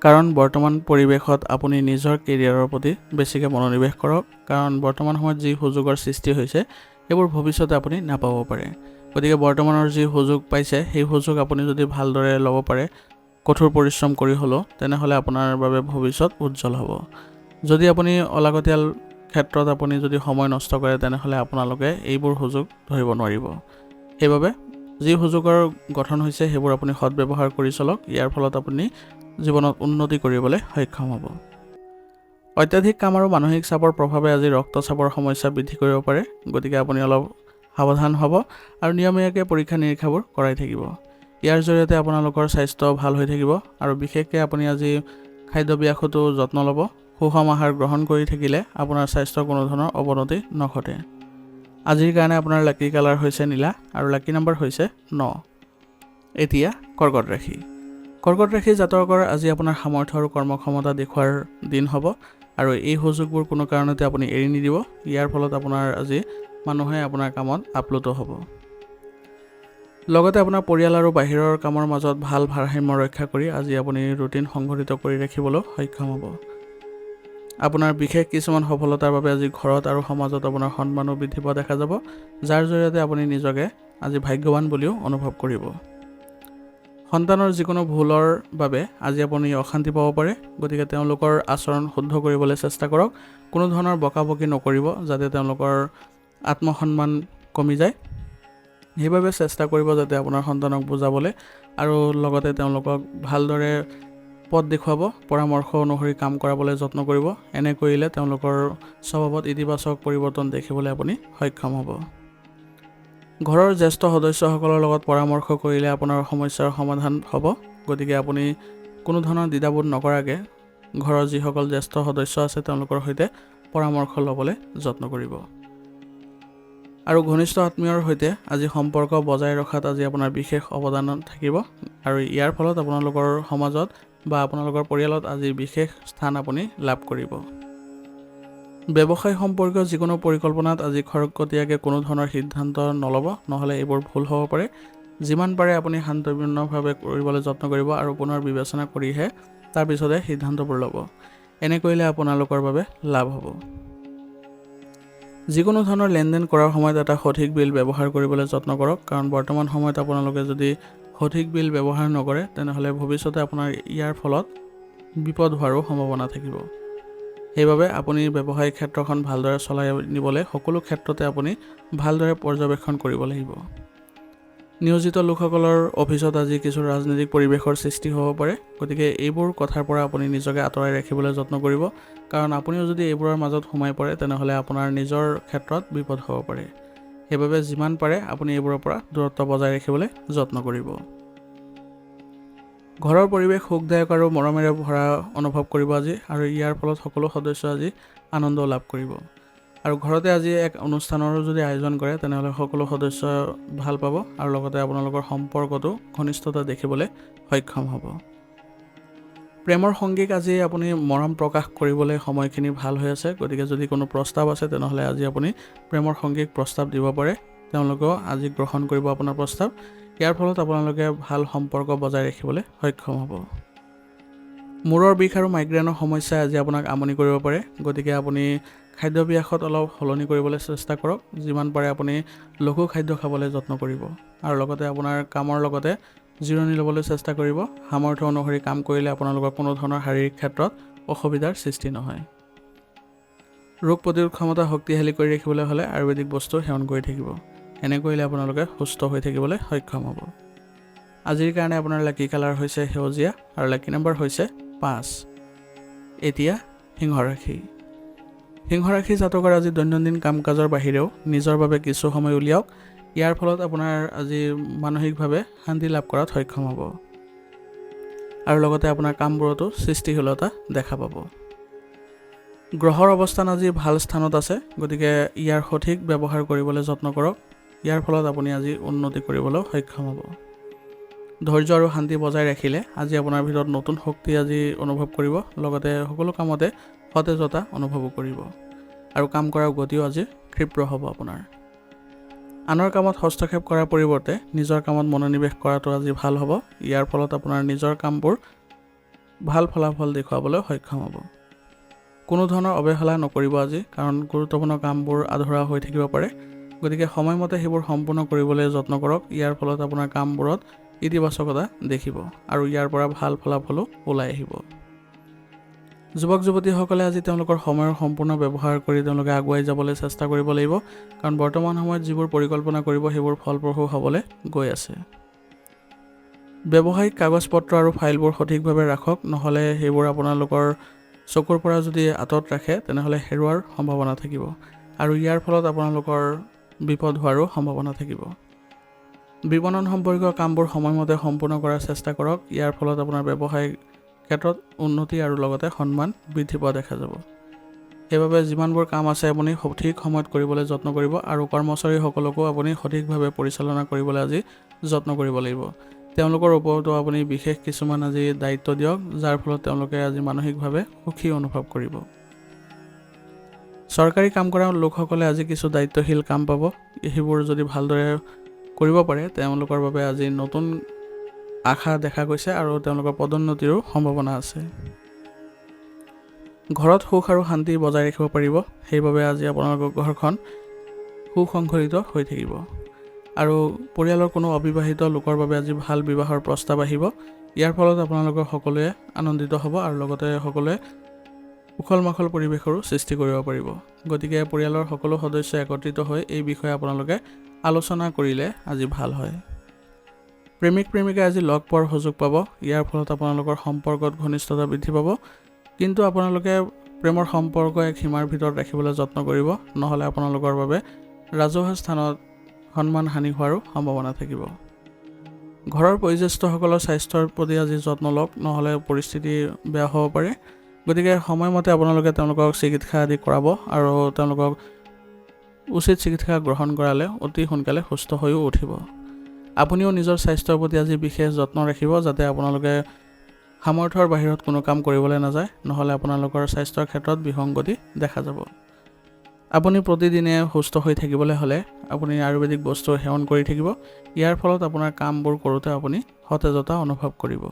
কাৰণ বৰ্তমান পৰিৱেশত আপুনি নিজৰ কেৰিয়াৰৰ প্ৰতি বেছিকৈ মনোনিৱেশ কৰক, কাৰণ বৰ্তমান সময়ত যি সুযোগৰ সৃষ্টি হৈছে এইবোৰ ভৱিষ্যতে আপুনি নাপাব পাৰে। গতিকে বৰ্তমানৰ যি সুযোগ পাইছে সেই সুযোগ আপুনি যদি ভালদৰে ল'ব পাৰে, কঠোৰ পৰিশ্ৰম কৰি হ'লেও, তেনেহ'লে আপোনাৰ বাবে ভৱিষ্যত উজ্জ্বল হ'ব। যদি আপুনি অলাগতিয়াল ক্ষেত্ৰত আপুনি যদি সময় নষ্ট কৰে তেনেহ'লে আপোনালোকে এইবোৰ সুযোগ ধৰিব নোৱাৰিব। সেইবাবে যি সুযোগৰ গঠন হৈছে সেইবোৰ আপুনি সৎব্যৱহাৰ কৰি চলক, ইয়াৰ ফলত আপুনি জীৱনত উন্নতি কৰিবলৈ সক্ষম হ'ব। অত্যাধিক কাম আৰু মানসিক চাপৰ প্ৰভাৱে আজি ৰক্তচাপৰ সমস্যা বৃদ্ধি কৰিব পাৰে, গতিকে আপুনি অলপ সাৱধান হ'ব আৰু নিয়মীয়াকৈ পৰীক্ষা নিৰীক্ষাবোৰ কৰাই থাকিব। ইয়াৰ জৰিয়তে আপোনালোকৰ স্বাস্থ্য ভাল হৈ থাকিব আৰু বিশেষকৈ আপুনি আজি খাদ্যাভ্যাসতো যত্ন ল'ব। সুষম আহাৰ গ্ৰহণ কৰি থাকিলে আপোনাৰ স্বাস্থ্যৰ কোনো ধৰণৰ অৱনতি নঘটে। আজিৰ কাৰণে আপোনাৰ লাকি কালাৰ হৈছে নীলা আৰু লাকি নম্বৰ হৈছে 9। এতিয়া কৰ্কট ৰাশি। কৰ্কট ৰাশি জাতকৰ আজি আপোনাৰ সামৰ্থ্য আৰু কৰ্মক্ষমতা দেখুওৱাৰ দিন হ'ব আৰু এই সুযোগবোৰ কোনো কাৰণতে আপুনি এৰি নিদিব। ইয়াৰ ফলত আপোনাৰ আজি মানুহে আপোনাৰ কামত আপ্লুত হ'ব। লগতে আপোনাৰ পৰিয়াল আৰু বাহিৰৰ কামৰ মাজত ভাল ভাৰসাম্য ৰক্ষা কৰি আজি আপুনি ৰুটিন সংঘটিত কৰি ৰাখিবলৈ সক্ষম হ'ব। আপোনাৰ বিশেষ কিছুমান সফলতাৰ বাবে আজি ঘৰত আৰু সমাজত আপোনাৰ সন্মানো বৃদ্ধি পোৱা দেখা যাব, যাৰ জৰিয়তে আপুনি নিজকে আজি ভাগ্যৱান বুলিও অনুভৱ কৰিব। সন্তানৰ যিকোনো ভুলৰ বাবে আজি আপুনি অশান্তি পাব পাৰে, গতিকে তেওঁলোকৰ আচৰণ শুদ্ধ কৰিবলৈ চেষ্টা কৰক। কোনো ধৰণৰ বকাবকি নকৰিব যাতে তেওঁলোকৰ আত্মসন্মান কমি যায়। সেইবাবে চেষ্টা কৰিব যাতে আপোনাৰ সন্তানক বুজাবলৈ আৰু লগতে তেওঁলোকক ভালদৰে পথ দেখুৱাব, পৰামৰ্শ অনুসৰি কাম কৰাবলৈ যত্ন কৰিব। এনে কৰিলে তেওঁলোকৰ স্বভাৱত ইতিবাচক পৰিৱৰ্তন দেখিবলৈ আপুনি সক্ষম হ'ব। ঘৰৰ জ্যেষ্ঠ সদস্যসকলৰ লগত পৰামৰ্শ কৰিলে আপোনাৰ সমস্যাৰ সমাধান হ'ব, গতিকে আপুনি কোনো ধৰণৰ দ্বিধাবোধ নকৰাকৈ ঘৰৰ যিসকল জ্যেষ্ঠ সদস্য আছে তেওঁলোকৰ সৈতে পৰামৰ্শ ল'বলৈ যত্ন কৰিব। আৰু ঘনিষ্ঠ আত্মীয়ৰ সৈতে আজি সম্পৰ্ক বজাই ৰখাত আজি আপোনাৰ বিশেষ অৱদান থাকিব আৰু ইয়াৰ ফলত আপোনালোকৰ সমাজত বা আপোনালোকৰ পৰিয়ালত আজি বিশেষ স্থান আপুনি লাভ কৰিব। ব্যৱসায় সম্পৰ্কীয় যিকোনো পৰিকল্পনাত আজি খৰতকীয়াকৈ কোনো ধৰণৰ সিদ্ধান্ত নল'ব, নহ'লে এইবোৰ ভুল হ'ব পাৰে। যিমান পাৰে আপুনি শান্তপূৰ্ণভাৱে কৰিবলৈ যত্ন কৰিব আৰু পুনৰ বিবেচনা কৰিহে তাৰপিছতে সিদ্ধান্তবোৰ ল'ব। এনে কৰিলে আপোনালোকৰ বাবে লাভ হ'ব। যিকোনো ধৰণৰ লেনদেন কৰাৰ সময়ত এটা সঠিক বিল ব্যৱহাৰ কৰিবলৈ যত্ন কৰক, কাৰণ বৰ্তমান সময়ত আপোনালোকে যদি সঠিক বিল ব্যৱহাৰ নকৰে তেনেহ'লে ভৱিষ্যতে আপোনাৰ ইয়াৰ ফলত বিপদ হোৱাৰো সম্ভাৱনা থাকিব। সেইবাবে আপুনি ব্যৱসায়িক ক্ষেত্ৰখন ভালদৰে চলাই নিবলৈ সকলো ক্ষেত্ৰতে আপুনি ভালদৰে পৰ্যবেক্ষণ কৰিব লাগিব। নিয়োজিত লোকসকলৰ অফিচত আজি কিছু ৰাজনৈতিক পৰিৱেশৰ সৃষ্টি হ'ব পাৰে, গতিকে এইবোৰ কথাৰ পৰা আপুনি নিজকে আঁতৰাই ৰাখিবলৈ যত্ন কৰিব, কাৰণ আপুনিও যদি এইবোৰৰ মাজত সোমাই পৰে তেনেহ'লে আপোনাৰ নিজৰ ক্ষেত্ৰত বিপদ হ'ব পাৰে। সেইবাবে যিমান পাৰে আপুনি এইবোৰৰ পৰা দূৰত্ব বজাই ৰাখিবলৈ যত্ন কৰিব। ঘৰৰ পৰিৱেশ সুখদায়ক আৰু মৰমেৰে ভৰা অনুভৱ কৰিব আজি, আৰু ইয়াৰ ফলত সকলো সদস্য আজি আনন্দ লাভ কৰিব। আৰু ঘৰতে আজি এক অনুষ্ঠানৰো যদি আয়োজন কৰে তেনেহ'লে সকলো সদস্য ভাল পাব, আৰু লগতে আপোনালোকৰ সম্পৰ্কটো ঘনিষ্ঠতা দেখিবলৈ সক্ষম হ'ব। প্ৰেমৰ সংগীক আজি আপুনি মৰম প্ৰকাশ কৰিবলৈ সময়খিনি ভাল হৈ আছে, গতিকে যদি কোনো প্ৰস্তাৱ আছে তেনেহ'লে আজি আপুনি প্ৰেমৰ সংগীক প্ৰস্তাৱ দিব পাৰে। তেওঁলোকেও আজি গ্ৰহণ কৰিব আপোনাৰ প্ৰস্তাৱ। ইয়াৰ ফলত আপোনালোকে ভাল সম্পৰ্ক বজাই ৰাখিবলৈ সক্ষম হ'ব। মূৰৰ বিষ আৰু মাইগ্ৰেনৰ সমস্যাই আজি আপোনাক আমনি কৰিব পাৰে, গতিকে আপুনি খাদ্যাভ্যাসত অলপ সলনি কৰিবলৈ চেষ্টা কৰক। যিমান পাৰে আপুনি লঘু খাদ্য খাবলৈ যত্ন কৰিব, আৰু লগতে আপোনাৰ কামৰ লগতে জিৰণি ল'বলৈ চেষ্টা কৰিব। সামৰ্থ্য অনুসৰি কাম কৰিলে আপোনালোকৰ কোনো ধৰণৰ শাৰীৰিক ক্ষেত্ৰত অসুবিধাৰ সৃষ্টি নহয়। ৰোগ প্ৰতিৰোধ ক্ষমতা শক্তিশালী কৰি ৰাখিবলৈ হ'লে আয়ুৰ্বেদিক বস্তু সেৱন কৰি থাকিব। এনে কৰিলে আপোনালোকে সুস্থ হৈ থাকিবলৈ সক্ষম হ'ব। আজিৰ কাৰণে আপোনাৰ লাকি কালাৰ হৈছে সেউজীয়া, আৰু লাকি নম্বৰ হৈছে 5। এতিয়া সিংহ ৰাশি। সিংহ ৰাশি জাতকৰ আজি দৈনন্দিন কাম কাজৰ বাহিৰেও নিজৰ বাবে কিছু সময় উলিয়াওক। ইয়াৰ ফলত আপোনাৰ আজি মানসিকভাৱে শান্তি লাভ কৰাত সক্ষম হ'ব, আৰু লগতে আপোনাৰ কামবোৰতো সৃষ্টিশীলতা দেখা পাব। গ্ৰহৰ অৱস্থান আজি ভাল স্থানত আছে, গতিকে ইয়াৰ সঠিক ব্যৱহাৰ কৰিবলৈ যত্ন কৰক। ইয়াৰ ফলত আপুনি আজি উন্নতি কৰিবলৈ সক্ষম হ'ব। ধৈৰ্য আৰু শান্তি বজাই ৰাখিলে আজি আপোনাৰ ভিতৰত নতুন শক্তি আজি অনুভৱ কৰিব, লগতে সকলো কামতে সতেজতা অনুভৱ কৰিব, আৰু কাম কৰাৰ গতিও আজি ক্ষীপ্ৰ হ'ব আপোনাৰ। আনৰ কামত হস্তক্ষেপ কৰাৰ পৰিৱৰ্তে নিজৰ কামত মনোনিৱেশ কৰাটো আজি ভাল হ'ব। ইয়াৰ ফলত আপোনাৰ নিজৰ কামবোৰ ভাল ফলাফল দেখুৱাবলৈ সক্ষম হ'ব। কোনো ধৰণৰ অৱহেলা নকৰিব আজি, কাৰণ গুৰুত্বপূৰ্ণ কামবোৰ আধৰুৱা হৈ থাকিব পাৰে, গতিকে সময়মতে সেইবোৰ সম্পূৰ্ণ কৰিবলৈ যত্ন কৰক। ইয়াৰ ফলত আপোনাৰ কামবোৰত ইতিবাচকতা দেখিব, আৰু ইয়াৰ পৰা ভাল ফলাফলো ওলাই আহিব। যুৱক যুৱতীসকলে আজি তেওঁলোকৰ সময়ৰ সম্পূৰ্ণ ব্যৱহাৰ কৰি তেওঁলোকে আগুৱাই যাবলৈ চেষ্টা কৰিব লাগিব, কাৰণ বৰ্তমান সময়ত যিবোৰ পৰিকল্পনা কৰিব সেইবোৰ ফলপ্ৰসূ হ'বলৈ গৈ আছে। ব্যৱসায়িক কাগজ পত্ৰ আৰু ফাইলবোৰ সঠিকভাৱে ৰাখক, নহ'লে সেইবোৰ আপোনালোকৰ চকুৰ পৰা যদি আঁতৰত ৰাখে তেনেহ'লে হেৰুৱাৰ সম্ভাৱনা থাকিব, আৰু ইয়াৰ ফলত আপোনালোকৰ বিপদ হোৱাৰো সম্ভাৱনা থাকিব। বিপণন সম্পৰ্কীয় কামবোৰ সময়মতে সম্পূৰ্ণ কৰাৰ চেষ্টা কৰক। ইয়াৰ ফলত আপোনাৰ ব্যৱসায়িক ক্ষেত্ৰত উন্নতি আৰু লগতে সন্মান বৃদ্ধি পোৱা দেখা যাব। সেইবাবে যিমানবোৰ কাম আছে আপুনি সঠিক সময়ত কৰিবলৈ যত্ন কৰিব, আৰু কৰ্মচাৰীসকলকো আপুনি সঠিকভাৱে পৰিচালনা কৰিবলৈ আজি যত্ন কৰিব লাগিব। তেওঁলোকৰ ওপৰতো আপুনি বিশেষ কিছুমান আজি দায়িত্ব দিয়ক, যাৰ ফলত তেওঁলোকে আজি মানসিকভাৱে সুখী অনুভৱ কৰিব। চৰকাৰী কাম কৰা লোকসকলে আজি কিছু দায়িত্বশীল কাম পাব। সেইবোৰ যদি ভালদৰে কৰিব পাৰে তেওঁলোকৰ বাবে আজি নতুন আশা দেখা গৈছে, আৰু তেওঁলোকৰ পদোন্নতিৰো সম্ভাৱনা আছে। ঘৰত সুখ আৰু শান্তি বজাই ৰাখিব পাৰিব, সেইবাবে আজি আপোনালোকৰ ঘৰখন সুসংগঠিত হৈ থাকিব, আৰু পৰিয়ালৰ কোনো অবিবাহিত লোকৰ বাবে আজি ভাল বিবাহৰ প্ৰস্তাৱ আহিব। ইয়াৰ ফলত আপোনালোকৰ সকলোৱে আনন্দিত হ'ব, আৰু লগতে সকলোৱে উখল মাখল পৰিৱেশৰো সৃষ্টি কৰিব পাৰিব। গতিকে পৰিয়ালৰ সকলো সদস্য একত্ৰিত হৈ এই বিষয়ে আপোনালোকে আলোচনা কৰিলে আজি ভাল হয়। প্ৰেমিক প্ৰেমিকাই আজি লগ পোৱাৰ সুযোগ পাব। ইয়াৰ ফলত আপোনালোকৰ সম্পৰ্কত ঘনিষ্ঠতা বৃদ্ধি পাব, কিন্তু আপোনালোকে প্ৰেমৰ সম্পৰ্ক এক সীমাৰ ভিতৰত ৰাখিবলৈ যত্ন কৰিব, নহ'লে আপোনালোকৰ বাবে ৰাজহুৱা স্থানত সন্মান হানি হোৱাৰো সম্ভাৱনা থাকিব। ঘৰৰ বয়োজ্যেষ্ঠসকলৰ স্বাস্থ্যৰ প্ৰতি আজি যত্ন লওক, নহ'লে পৰিস্থিতি বেয়া হ'ব পাৰে। গতিকে সময়মতে আপোনালোকে তেওঁলোকক চিকিৎসা আদি কৰাব, আৰু তেওঁলোকক উচিত চিকিৎসা গ্ৰহণ কৰালে অতি সোনকালে সুস্থ হৈও উঠিব। আপুনিও নিজৰ স্বাস্থ্যৰ প্ৰতি আজি বিশেষ যত্ন ৰাখিব, যাতে আপোনালোকে সামৰ্থ্যৰ বাহিৰত কোনো কাম কৰিবলৈ নাযায়, নহ'লে আপোনালোকৰ স্বাস্থ্যৰ ক্ষেত্ৰত বিসংগতি দেখা যাব। আপুনি প্ৰতিদিনে সুস্থ হৈ থাকিবলৈ হ'লে আপুনি আয়ুৰ্বেদিক বস্তু সেৱন কৰি থাকিব। ইয়াৰ ফলত আপোনাৰ কামবোৰ কৰোঁতে আপুনি সতেজতা অনুভৱ কৰিব।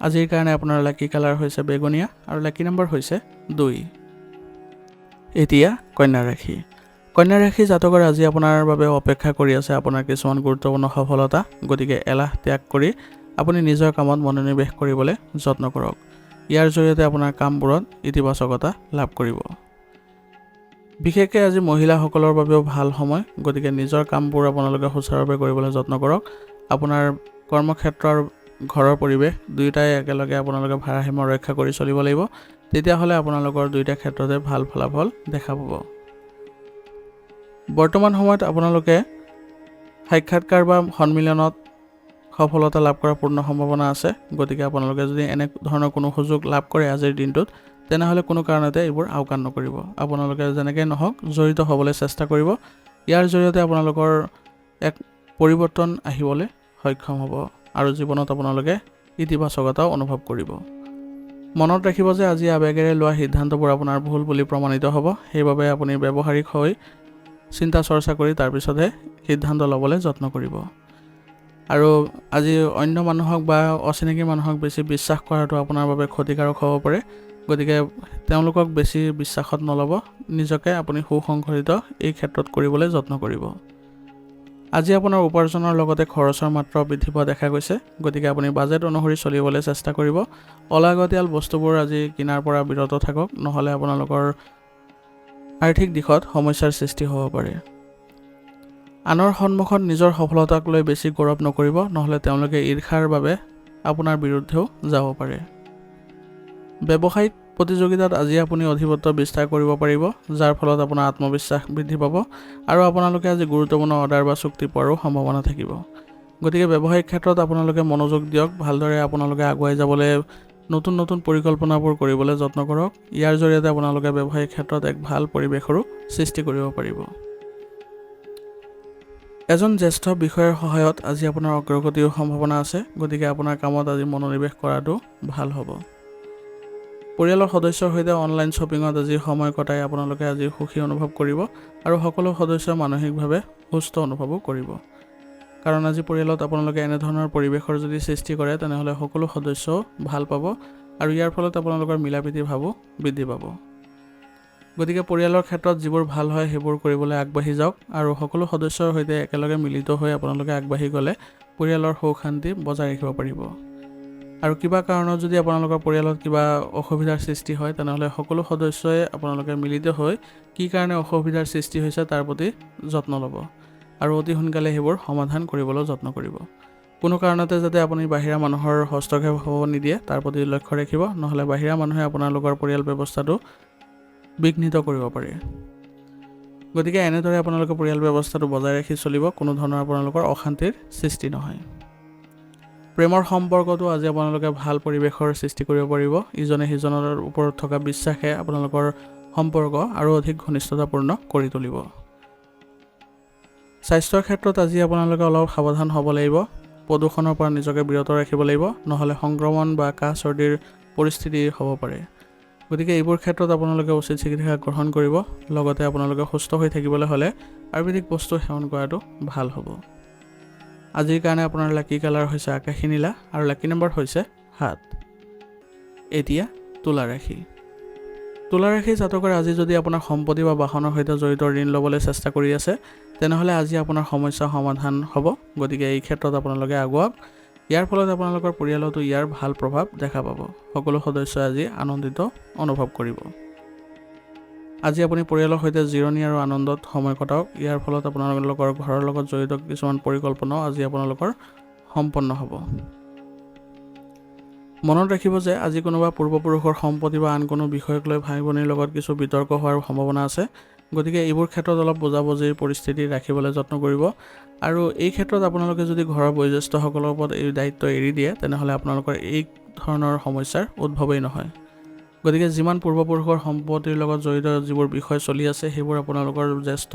আজিৰ কাৰণে আপোনাৰ লাকি কালাৰ হৈছে বেঙুনীয়া, আৰু লাকি নম্বৰ হৈছে 2। এতিয়া কন্যা ৰাশি। কন্যা ৰাশি জাতকৰ আজি আপোনাৰ বাবে অপেক্ষা কৰি আছে আপোনাৰ কিছুমান গুৰুত্বপূৰ্ণ সফলতা, গতিকে এলাহ ত্যাগ কৰি আপুনি নিজৰ কামত মনোনিৱেশ কৰিবলৈ যত্ন কৰক। ইয়াৰ জৰিয়তে আপোনাৰ কামবোৰত ইতিবাচকতা লাভ কৰিব। বিশেষকৈ আজি মহিলাসকলৰ বাবেও ভাল সময়, গতিকে নিজৰ কামবোৰ আপোনালোকে সুচাৰুৰূপে কৰিবলৈ যত্ন কৰক। আপোনাৰ কৰ্মক্ষেত্ৰ আৰু ঘৰৰ পৰিৱেশ দুয়োটাই একেলগে আপোনালোকে ভাৰসাম্য ৰক্ষা কৰি চলিব লাগিব, তেতিয়াহ'লে আপোনালোকৰ দুয়োটা ক্ষেত্ৰতে ভাল ফলাফল দেখা পাব। বৰ্তমান সময়ত আপোনালোকে সাক্ষাৎকাৰ বা সন্মিলনত সফলতা লাভ কৰাৰ পূৰ্ণ সম্ভাৱনা আছে। গতিকে আপোনালোকে যদি এনে ধৰণৰ কোনো সুযোগ লাভ কৰে আজিৰ দিনটোত, তেনেহ'লে কোনো কাৰণতে এইবোৰ আওকাণ নকৰিব। আপোনালোকে যেনেকৈ নহওক জড়িত হ'বলৈ চেষ্টা কৰিব। ইয়াৰ জৰিয়তে আপোনালোকৰ এক পৰিৱৰ্তন আহিবলৈ সক্ষম হ'ব আৰু জীৱনত আপোনালোকে ইতিবাচকতাও অনুভৱ কৰিব। মনত ৰাখিব যে আজি আৱেগেৰে লোৱা সিদ্ধান্তবোৰ আপোনাৰ ভুল বুলি প্ৰমাণিত হ'ব। সেইবাবে আপুনি ব্যৱহাৰিক হৈ চিন্তা চৰ্চা কৰি তাৰপিছতহে সিদ্ধান্ত ল'বলৈ যত্ন কৰিব। আৰু আজি অন্য মানুহক বা অচিনাকি মানুহক বেছি বিশ্বাস কৰাটো আপোনাৰ বাবে ক্ষতিকাৰক হ'ব পাৰে। গতিকে তেওঁলোকক বেছি বিশ্বাসত নল'ব। নিজকে আপুনি সুসংগঠিত এই ক্ষেত্ৰত কৰিবলৈ যত্ন কৰিব। আজি আপোনাৰ উপাৰ্জনৰ লগতে খৰচৰ মাত্ৰা বৃদ্ধি পোৱা দেখা গৈছে। গতিকে আপুনি বাজেট অনুসৰি চলিবলৈ চেষ্টা কৰিব। অলাগতিয়াল বস্তুবোৰ আজি কিনাৰ পৰা বিৰত থাকক, নহ'লে আপোনালোকৰ আৰ্থিক দিশত সমস্যাৰ সৃষ্টি হ'ব পাৰে। আনৰ সন্মুখত নিজৰ সফলতাক লৈ বেছি গৌৰৱ নকৰিব, নহ'লে তেওঁলোকে ঈৰ্ষাৰ বাবে আপোনাৰ বিৰুদ্ধেও যাব পাৰে। ব্যৱসায়িক প্ৰতিযোগিতাত আজি আপুনি অধিপত্য বিস্তাৰ কৰিব পাৰিব, যাৰ ফলত আপোনাৰ আত্মবিশ্বাস বৃদ্ধি পাব আৰু আপোনালোকে আজি গুৰুত্বপূৰ্ণ অৰ্ডাৰ বা চুক্তি পোৱাৰো সম্ভাৱনা থাকিব। গতিকে ব্যৱসায়িক ক্ষেত্ৰত আপোনালোকে মনোযোগ দিয়ক। ভালদৰে আপোনালোকে আগুৱাই যাবলৈ নতুন নতুন পৰিকল্পনাবোৰ কৰিবলৈ যত্ন কৰক। ইয়াৰ জৰিয়তে আপোনালোকে ব্যৱসায়িক ক্ষেত্ৰত এক ভাল পৰিৱেশৰো সৃষ্টি কৰিব পাৰিব। এজন জ্যেষ্ঠ বিষয়াৰ সহায়ত আজি আপোনাৰ অগ্ৰগতিৰ সম্ভাৱনা আছে। গতিকে আপোনাৰ কামত আজি মনোনিৱেশ কৰাটো ভাল হ'ব। পৰিয়ালৰ সদস্যৰ সৈতে অনলাইন শ্বপিঙত আজি সময় কটাই আপোনালোকে আজি সুখী অনুভৱ কৰিব আৰু সকলো সদস্য মানসিকভাৱে সুস্থ অনুভৱো কৰিব। কাৰণ আজি পৰিয়ালত আপোনালোকে এনেধৰণৰ পৰিৱেশৰ যদি সৃষ্টি কৰে, তেনেহ'লে সকলো সদস্যও ভাল পাব আৰু ইয়াৰ ফলত আপোনালোকৰ মিলাপ্ৰীতি ভাৱো বৃদ্ধি পাব। গতিকে পৰিয়ালৰ ক্ষেত্ৰত যিবোৰ ভাল হয় সেইবোৰ কৰিবলৈ আগবাঢ়ি যাওক আৰু সকলো সদস্যৰ সৈতে একেলগে মিলিত হৈ আপোনালোকে আগবাঢ়ি গ'লে পৰিয়ালৰ সুখ শান্তি বজাই ৰাখিব পাৰিব। আৰু কিবা কাৰণত যদি আপোনালোকৰ পৰিয়ালত কিবা অসুবিধাৰ সৃষ্টি হয়, তেনেহ'লে সকলো সদস্যই আপোনালোকে মিলিত হৈ কি কাৰণে অসুবিধাৰ সৃষ্টি হৈছে তাৰ প্ৰতি যত্ন ল'ব আৰু অতি সোনকালে সেইবোৰ সমাধান কৰিবলৈ যত্ন কৰিব। কোনো কাৰণতে যাতে আপুনি বাহিৰা মানুহৰ হস্তক্ষেপ হ'ব নিদিয়ে তাৰ প্ৰতি লক্ষ্য ৰাখিব, নহ'লে বাহিৰা মানুহে আপোনালোকৰ পৰিয়াল ব্যৱস্থাটো বিঘ্নিত কৰিব পাৰে। গতিকে এনেদৰে আপোনালোকে পৰিয়াল ব্যৱস্থাটো বজাই ৰাখি চলিব, কোনো ধৰণৰ আপোনালোকৰ অশান্তিৰ সৃষ্টি নহয়। প্ৰেমৰ সম্পৰ্কটো আজি আপোনালোকে ভাল পৰিৱেশৰ সৃষ্টি কৰিব পাৰিব। ইজনে সিজনৰ ওপৰত থকা বিশ্বাসে আপোনালোকৰ সম্পৰ্ক আৰু অধিক ঘনিষ্ঠতাপূৰ্ণ কৰি তুলিব। স্বাস্থ্যৰ ক্ষেত্ৰত আজি আপোনালোকে অলপ সাৱধান হ'ব লাগিব। প্ৰদূষণৰ পৰা নিজকে বিৰত ৰাখিব লাগিব, নহ'লে সংক্ৰমণ বা কাহ চৰ্দিৰ পৰিস্থিতি হ'ব পাৰে। গতিকে এইবোৰ ক্ষেত্ৰত আপোনালোকে উচিত চিকিৎসা গ্ৰহণ কৰিব। লগতে আপোনালোকে সুস্থ হৈ থাকিবলৈ হ'লে আয়ুৰ্বেদিক বস্তু সেৱন কৰাটো ভাল হ'ব। আজিৰ কাৰণে আপোনাৰ লাকি কালাৰ হৈছে আকাশী নীলা আৰু লাকি নম্বৰ হৈছে 7। এতিয়া তুলা ৰাশি। তুলা ৰাশি জাতকৰ আজি যদি আপোনাৰ সম্পত্তি বা বাহনৰ সৈতে জড়িত ঋণ ল'বলৈ চেষ্টা কৰি আছে, তেনেহ'লে আজি আপোনাৰ সমস্যা সমাধান হ'ব। গতিকে এই ক্ষেত্ৰত আপোনালোকে আগুৱাওক। ইয়াৰ ফলত আপোনালোকৰ পৰিয়ালতো ইয়াৰ ভাল প্ৰভাৱ দেখা পাব। সকলো সদস্যই আজি আনন্দিত অনুভৱ কৰিব। আজি আপুনি পৰিয়ালৰ সৈতে জিৰণি আৰু আনন্দত সময় কটাওক। ইয়াৰ ফলত আপোনালোকৰ ঘৰৰ লগত জড়িত কিছুমান পৰিকল্পনাও আজি আপোনালোকৰ সম্পন্ন হ'ব। মনত ৰাখিব যে আজি কোনোবা পূৰ্বপুৰুষৰ সম্পত্তি বা আন কোনো বিষয়ক লৈ ভাই ভনীৰ লগত কিছু বিতৰ্ক হোৱাৰ সম্ভাৱনা আছে। গতিকে এইবোৰ ক্ষেত্ৰত অলপ বুজাবুজিৰ পৰিস্থিতি ৰাখিবলৈ যত্ন কৰিব আৰু এই ক্ষেত্ৰত আপোনালোকে যদি ঘৰৰ বয়োজ্যেষ্ঠসকলৰ ওপৰত এই দায়িত্ব এৰি দিয়ে, তেনেহ'লে আপোনালোকৰ এই ধৰণৰ সমস্যাৰ উদ্ভৱেই নহয়। গতিকে যিমান পূৰ্বপুৰুষৰ সম্পত্তিৰ লগত জড়িত যিবোৰ বিষয় চলি আছে, সেইবোৰ আপোনালোকৰ জ্যেষ্ঠ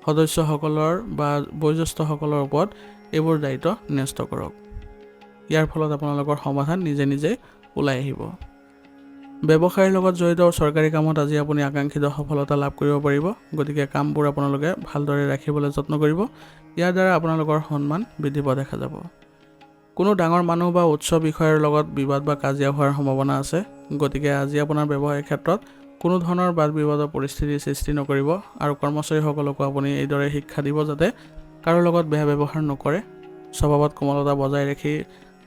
সদস্যসকলৰ বা বয়োজ্যেষ্ঠসকলৰ ওপৰত এইবোৰ দায়িত্ব ন্যস্ত কৰক। ইয়াৰ ফলত আপোনালোকৰ সমাধান নিজে নিজে ওলাই আহিব। ব্যৱসায়ৰ লগত জড়িত চৰকাৰী কামত আজি আপুনি আকাংক্ষিত সফলতা লাভ কৰিব পাৰিব। গতিকে কামবোৰ আপোনালোকে ভালদৰে ৰাখিবলৈ যত্ন কৰিব। ইয়াৰ দ্বাৰা আপোনালোকৰ সন্মান বৃদ্ধি পোৱা দেখা যাব। কোনো ডাঙৰ মানুহ বা উচ্চ বিষয়ৰ লগত বিবাদ বা কাজিয়া হোৱাৰ সম্ভাৱনা আছে। গতিকে আজি আপোনাৰ ব্যৱসায়িক ক্ষেত্ৰত কোনো ধৰণৰ বাদ বিবাদৰ পৰিস্থিতিৰ সৃষ্টি নকৰিব আৰু কৰ্মচাৰীসকলকো আপুনি এইদৰে শিক্ষা দিব যাতে কাৰো লগত বেয়া ব্যৱহাৰ নকৰে। স্বভাৱত কোমলতা বজাই ৰাখি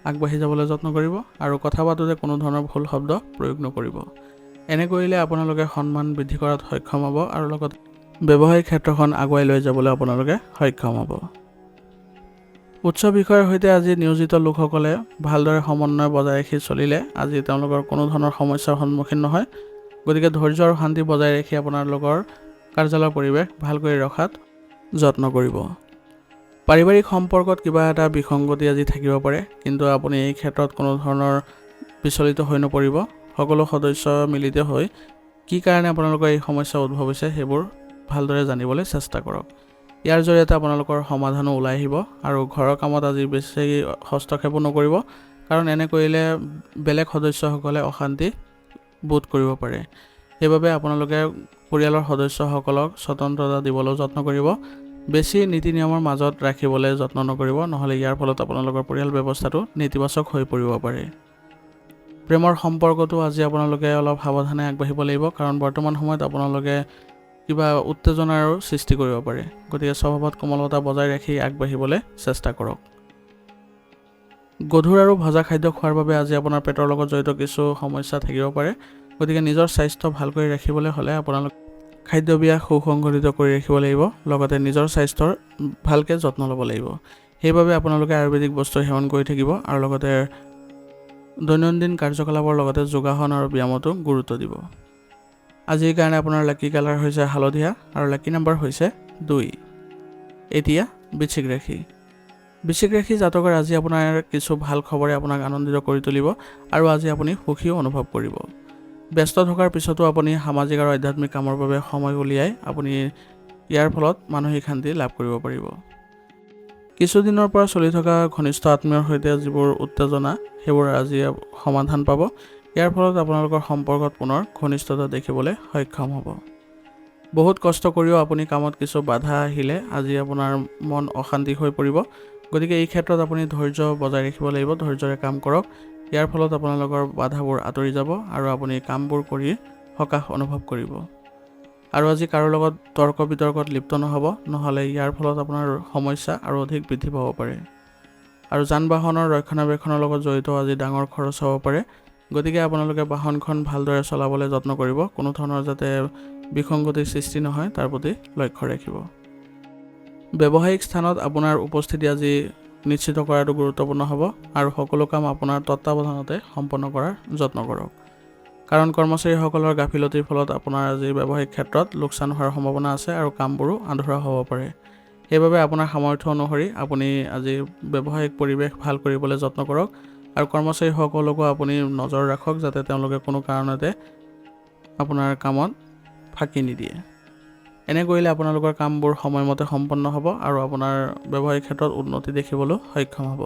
আগবাঢ়ি যাবলৈ যত্ন কৰিব আৰু কথা পাতোঁতে কোনো ধৰণৰ ভুল শব্দ প্ৰয়োগ নকৰিব। এনে কৰিলে আপোনালোকে সন্মান বৃদ্ধি কৰাত সক্ষম হ'ব আৰু লগত ব্যৱসায়িক ক্ষেত্ৰখন আগুৱাই লৈ যাবলৈ আপোনালোকে সক্ষম হ'ব। উচ্চ বিষয়ৰ সৈতে আজি নিয়োজিত লোকসকলে ভালদৰে সমন্বয় বজাই ৰাখি চলিলে আজি তেওঁলোকৰ কোনো ধৰণৰ সমস্যাৰ সন্মুখীন নহয়। গতিকে ধৈৰ্য আৰু শান্তি বজাই ৰাখি আপোনালোকৰ কাৰ্যালয়ৰ পৰিৱেশ ভালকৈ ৰখাত যত্ন কৰিব। পাৰিবাৰিক সম্পৰ্কত কিবা এটা বিসংগতি আজি থাকিব পাৰে, কিন্তু আপুনি এই ক্ষেত্ৰত কোনো ধৰণৰ বিচলিত হৈ নপৰিব। সকলো সদস্য মিলিত হৈ কি কাৰণে আপোনালোকৰ এই সমস্যা উদ্ভৱ হৈছে সেইবোৰ ভালদৰে জানিবলৈ চেষ্টা কৰক। ইয়াৰ জৰিয়তে আপোনালোকৰ সমাধানো ওলাই আহিব আৰু ঘৰৰ কামত আজি বেছি হস্তক্ষেপো নকৰিব, কাৰণ এনে কৰিলে বেলেগ সদস্যসকলে অশান্তি বোধ কৰিব পাৰে। সেইবাবে আপোনালোকে পৰিয়ালৰ সদস্যসকলক স্বতন্ত্ৰতা দিবলৈ যত্ন কৰিব। বেছি নীতি নিয়মৰ মাজত ৰাখিবলৈ যত্ন নকৰিব, নহ'লে ইয়াৰ ফলত আপোনালোকৰ পৰিয়াল ব্যৱস্থাটো নেতিবাচক হৈ পৰিব পাৰে। প্ৰেমৰ সম্পৰ্কটো আজি আপোনালোকে অলপ সাৱধানে আগবাঢ়িব লাগিব, কাৰণ বৰ্তমান সময়ত আপোনালোকে কিবা উত্তেজনাৰো সৃষ্টি কৰিব পাৰে। গতিকে স্বভাৱত কোমলতা বজাই ৰাখি আগবাঢ়িবলৈ চেষ্টা কৰক। গধুৰ আৰু ভজা খাদ্য খোৱাৰ বাবে আজি আপোনাৰ পেটৰ লগত জড়িত কিছু সমস্যা থাকিব পাৰে। গতিকে নিজৰ স্বাস্থ্য ভালকৈ ৰাখিবলৈ হ'লে আপোনালোকে খাদ্যভ্যাস সুসংগঠিত কৰি ৰাখিব লাগিব, লগতে নিজৰ স্বাস্থ্যৰ ভালকৈ যত্ন ল'ব লাগিব। সেইবাবে আপোনালোকে আয়ুৰ্বেদিক বস্তু সেৱন কৰি থাকিব আৰু লগতে দৈনন্দিন কাৰ্যকলাপৰ লগতে যোগাসন আৰু ব্যায়ামতো গুৰুত্ব দিব। আজিৰ কাৰণে আপোনাৰ লাকি কালাৰ হৈছে হালধীয়া আৰু লাকি নম্বৰ হৈছে 2। এতিয়া বৃশ্চিক ৰাশি। বৃশ্চিক ৰাশি জাতকৰ আজি আপোনাৰ কিছু ভাল খবৰে আপোনাক আনন্দিত কৰি তুলিব আৰু আজি আপুনি সুখীও অনুভৱ কৰিব। ব্যস্ত থকাৰ পিছতো আপুনি সামাজিক আৰু আধ্যাত্মিক কামৰ বাবে সময় উলিয়াই আপুনি ইয়াৰ ফলত মানসিক শান্তি লাভ কৰিব পাৰিব। কিছুদিনৰ পৰা চলি থকা ঘনিষ্ঠ আত্মীয়ৰ সৈতে যিবোৰ উত্তেজনা সেইবোৰ আজি সমাধান পাব। ইয়াৰ ফলত আপোনালোকৰ সম্পৰ্কত পুনৰ ঘনিষ্ঠতা দেখিবলৈ সক্ষম হ'ব। বহুত কষ্ট কৰিও আপুনি কামত কিছু বাধা আহিলে আজি আপোনাৰ মন অশান্তি হৈ পৰিব। গতিকে এই ক্ষেত্ৰত আপুনি ধৈৰ্য বজাই ৰাখিব লাগিব, ধৈৰ্যৰে কাম কৰক। ইয়াৰ ফলত আপোনালোকৰ বাধাবোৰ আঁতৰি যাব আৰু আপুনি কামবোৰ কৰি সকাহ অনুভৱ কৰিব। আৰু আজি কাৰো লগত তৰ্ক বিতৰ্কত লিপ্ত নহ'ব, নহ'লে ইয়াৰ ফলত আপোনাৰ সমস্যা আৰু অধিক বৃদ্ধি পাব পাৰে। আৰু যান বাহনৰ ৰক্ষণাবেক্ষণৰ লগত জড়িত আজি ডাঙৰ খৰচ হ'ব পাৰে। গতিকে আপোনালোকে বাহনখন ভালদৰে চলাবলৈ যত্ন কৰিব, কোনো ধৰণৰ যাতে বিসংগতিৰ সৃষ্টি নহয় তাৰ প্ৰতি লক্ষ্য ৰাখিব। ব্যৱসায়িক স্থানত আপোনাৰ উপস্থিতি আজি নিশ্চিত কৰাটো গুৰুত্বপূৰ্ণ হ'ব আৰু সকলো কাম আপোনাৰ তত্ত্বাৱধানতে সম্পন্ন কৰাৰ যত্ন কৰক, কাৰণ কৰ্মচাৰীসকলৰ গাফিলতিৰ ফলত আপোনাৰ আজি ব্যৱসায়িক ক্ষেত্ৰত লোকচান হোৱাৰ সম্ভাৱনা আছে আৰু কামবোৰো আধৰুৱা হ'ব পাৰে। সেইবাবে আপোনাৰ সামৰ্থ্য অনুসৰি আপুনি আজি ব্যৱসায়িক পৰিৱেশ ভাল কৰিবলৈ যত্ন কৰক আৰু কৰ্মচাৰীসকলকো আপুনি নজৰ ৰাখক যাতে তেওঁলোকে কোনো কাৰণতে আপোনাৰ কামত ফাঁকি নিদিয়ে। এনে কৰিলে আপোনালোকৰ কামবোৰ সময়মতে সম্পন্ন হ'ব আৰু আপোনাৰ ব্যৱসায়িক ক্ষেত্ৰত উন্নতি দেখিবলৈ সক্ষম হ'ব।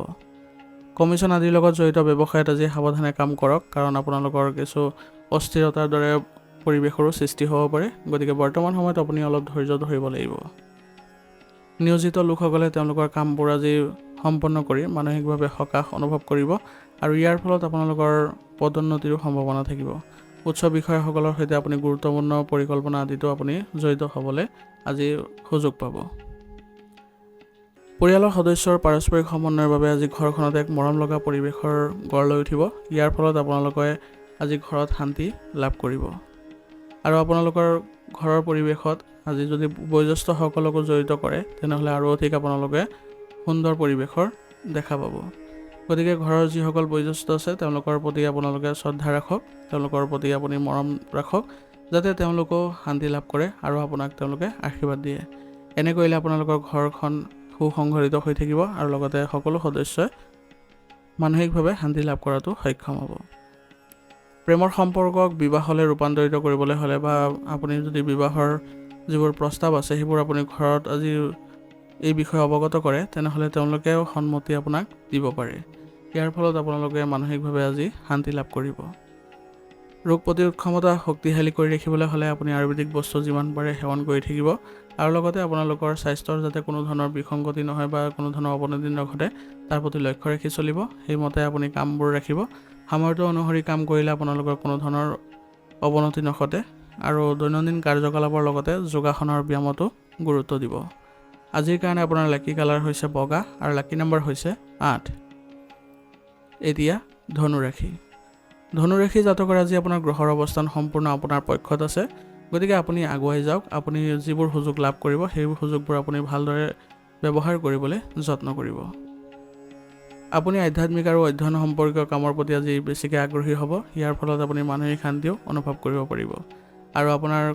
কমিশ্যন আদিৰ লগত জড়িত ব্যৱসায়ত আজি সাৱধানে কাম কৰক, কাৰণ আপোনালোকৰ কিছু অস্থিৰতাৰ দৰে পৰিৱেশৰো সৃষ্টি হ'ব পাৰে। গতিকে বৰ্তমান সময়ত আপুনি অলপ ধৈৰ্য ধৰিব লাগিব। নিয়োজিত লোকসকলে তেওঁলোকৰ কামবোৰ আজি সম্পন্ন কৰি মানসিকভাৱে সকাহ অনুভৱ কৰিব আৰু ইয়াৰ ফলত আপোনালোকৰ পদোন্নতিৰো সম্ভাৱনা থাকিব। উচ্চ বিষয়াসকলৰ সৈতে আপুনি গুৰুত্বপূৰ্ণ পৰিকল্পনা আদিতো আপুনি জড়িত হ'বলৈ আজি সুযোগ পাব। পৰিয়ালৰ সদস্যৰ পাৰস্পৰিক সমন্বয়ৰ বাবে আজি ঘৰখনত এক মৰম লগা পৰিৱেশৰ গঢ় লৈ উঠিব। ইয়াৰ ফলত আপোনালোকে আজি ঘৰত শান্তি লাভ কৰিব আৰু আপোনালোকৰ ঘৰৰ পৰিৱেশত আজি যদি বয়োজ্যেষ্ঠসকলকো জড়িত কৰে তেনেহ'লে আৰু অধিক আপোনালোকে সুন্দৰ পৰিৱেশৰ দেখা পাব। গতিকে ঘৰৰ যিসকল বয়োজ্যেষ্ঠ আছে তেওঁলোকৰ প্ৰতি আপোনালোকে শ্ৰদ্ধা ৰাখক, তেওঁলোকৰ প্ৰতি আপুনি মৰম ৰাখক যাতে তেওঁলোকেও শান্তি লাভ কৰে আৰু আপোনাক তেওঁলোকে আশীৰ্বাদ দিয়ে। এনে কৰিলে আপোনালোকৰ ঘৰখন সুসংগঠিত হৈ থাকিব আৰু লগতে সকলো সদস্যই মানসিকভাৱে শান্তি লাভ কৰাটো সক্ষম হ'ব। প্ৰেমৰ সম্পৰ্কক বিবাহলৈ ৰূপান্তৰিত কৰিবলৈ হ'লে বা আপুনি যদি বিবাহৰ যিবোৰ প্ৰস্তাৱ আছে সেইবোৰ আপুনি ঘৰত আজি এই বিষয়ে অৱগত কৰে তেনেহ'লে তেওঁলোকেও সন্মতি আপোনাক দিব পাৰে। ইয়াৰ ফলত আপোনালোকে মানসিকভাৱে আজি শান্তি লাভ কৰিব। ৰোগ প্ৰতিৰোধ ক্ষমতা শক্তিশালী কৰি ৰাখিবলৈ হ'লে আপুনি আয়ুৰ্বেদিক বস্তু যিমান পাৰে সেৱন কৰি থাকিব আৰু লগতে আপোনালোকৰ স্বাস্থ্যৰ যাতে কোনো ধৰণৰ বিসংগতি নহয় বা কোনো ধৰণৰ অৱনতি নঘটে তাৰ প্ৰতি লক্ষ্য ৰাখি চলিব। সেইমতে আপুনি কামবোৰ ৰাখিব। সামৰ্থ্য অনুসৰি কাম কৰিলে আপোনালোকৰ কোনো ধৰণৰ অৱনতি নঘটে আৰু দৈনন্দিন কাৰ্যকলাপৰ লগতে যোগাসন আৰু ব্যায়ামতো গুৰুত্ব দিব। আজিৰ কাৰণে আপোনাৰ লাকি কালাৰ হৈছে বগা আৰু লাকি নম্বৰ হৈছে 8। এতিয়া ধনু ৰাশি। ধনু ৰাশি জাতকৰ আজি আপোনাৰ গ্ৰহৰ অৱস্থান সম্পূৰ্ণ আপোনাৰ পক্ষত আছে। গতিকে আপুনি আগুৱাই যাওক। আপুনি যিবোৰ সুযোগ লাভ কৰিব সেইবোৰ সুযোগবোৰ আপুনি ভালদৰে ব্যৱহাৰ কৰিবলৈ যত্ন কৰিব। আপুনি আধ্যাত্মিক আৰু অধ্যয়ন সম্পৰ্কীয় কামৰ প্ৰতি আজি বেছিকৈ আগ্ৰহী হ'ব। ইয়াৰ ফলত আপুনি মানসিক শান্তিও অনুভৱ কৰিব পাৰিব আৰু আপোনাৰ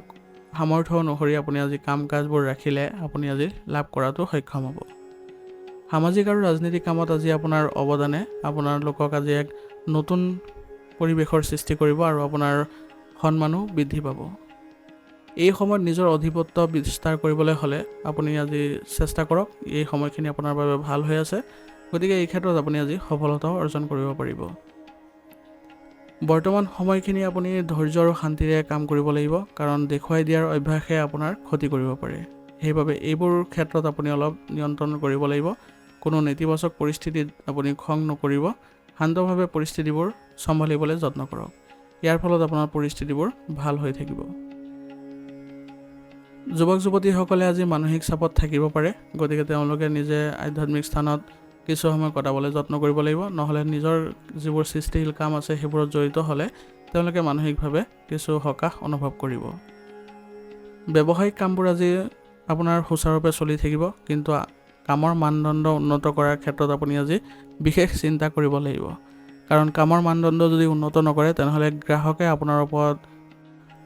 সামৰ্থ্য অনুসৰি আপুনি আজি কাম কাজবোৰ ৰাখিলে আপুনি আজি লাভ কৰাটো সক্ষম হ'ব। সামাজিক আৰু ৰাজনৈতিক কামত আজি আপোনাৰ অৱদানে আপোনালোকক আজি এক নতুন পৰিৱেশৰ সৃষ্টি কৰিব আৰু আপোনাৰ সন্মানো বৃদ্ধি পাব। এই সময়ত নিজৰ আধিপত্য বিস্তাৰ কৰিবলৈ হ'লে আপুনি আজি চেষ্টা কৰক। এই সময়খিনি আপোনাৰ বাবে ভাল হৈ আছে, গতিকে এই ক্ষেত্ৰত আপুনি আজি সফলতাও অৰ্জন কৰিব পাৰিব। বৰ্তমান সময়খিনি আপুনি ধৈৰ্য আৰু শান্তিৰে কাম কৰিব লাগিব, কাৰণ দেখুৱাই দিয়াৰ অভ্যাসে আপোনাৰ ক্ষতি কৰিব পাৰে। সেইবাবে এইবোৰ ক্ষেত্ৰত আপুনি অলপ নিয়ন্ত্ৰণ কৰিব লাগিব। কোনো নেতিবাচক পৰিস্থিতিত আপুনি খং নকৰিব, শান্তভাৱে পৰিস্থিতিবোৰ চম্ভালিবলৈ যত্ন কৰক। ইয়াৰ ফলত আপোনাৰ পৰিস্থিতিবোৰ ভাল হৈ থাকিব। যুৱক যুৱতীসকলে আজি মানসিক চাপত থাকিব পাৰে, গতিকে তেওঁলোকে নিজে আধ্যাত্মিক স্থানত কিছু সময় কটাবলৈ যত্ন কৰিব লাগিব। নহ'লে নিজৰ যিবোৰ সৃষ্টিশীল কাম আছে সেইবোৰত জড়িত হ'লে তেওঁলোকে মানসিকভাৱে কিছু হতাশ অনুভৱ কৰিব। ব্যৱসায়িক কামবোৰ আজি আপোনাৰ সুচাৰুৰূপে চলি থাকিব, কিন্তু কামৰ মানদণ্ড উন্নত কৰাৰ ক্ষেত্ৰত আপুনি আজি বিশেষ চিন্তা কৰিব লাগিব, কাৰণ কামৰ মানদণ্ড যদি উন্নত নকৰে তেনেহ'লে গ্ৰাহকে আপোনাৰ ওপৰত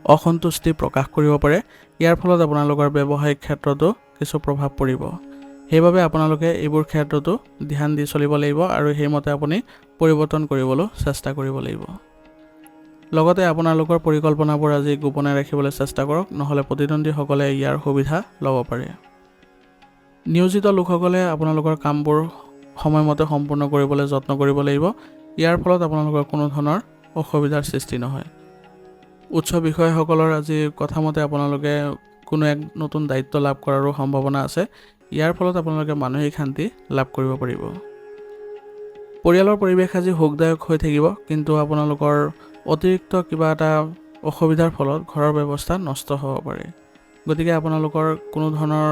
অসন্তুষ্টি প্ৰকাশ কৰিব পাৰে। ইয়াৰ ফলত আপোনালোকৰ ব্যৱসায়িক ক্ষেত্ৰতো কিছু প্ৰভাৱ পৰিব। সেইবাবে আপোনালোকে এইবোৰ ক্ষেত্ৰতো ধ্যান দি চলিব লাগিব আৰু সেইমতে আপুনি পৰিৱৰ্তন কৰিবলৈ চেষ্টা কৰিব লাগিব। লগতে আপোনালোকৰ পৰিকল্পনাবোৰ আজি গোপনে ৰাখিবলৈ চেষ্টা কৰক, নহ'লে প্ৰতিদ্বন্দ্বীসকলে ইয়াৰ সুবিধা ল'ব পাৰে। নিয়োজিত লোকসকলে আপোনালোকৰ কামবোৰ সময়মতে সম্পূৰ্ণ কৰিবলৈ যত্ন কৰিব লাগিব। ইয়াৰ ফলত আপোনালোকৰ কোনো ধৰণৰ অসুবিধাৰ সৃষ্টি নহয়। উচ্চ বিষয়াসকলৰ আজি কথামতে আপোনালোকে কোনো এক নতুন দায়িত্ব লাভ কৰাৰো সম্ভাৱনা আছে। ইয়াৰ ফলত আপোনালোকে মানসিক শান্তি লাভ কৰিব পাৰিব। পৰিয়ালৰ পৰিৱেশ আজি সুখদায়ক হৈ থাকিব, কিন্তু আপোনালোকৰ অতিৰিক্ত কিবা এটা অসুবিধাৰ ফলত ঘৰৰ ব্যৱস্থা নষ্ট হ'ব পাৰে। গতিকে আপোনালোকৰ কোনো ধৰণৰ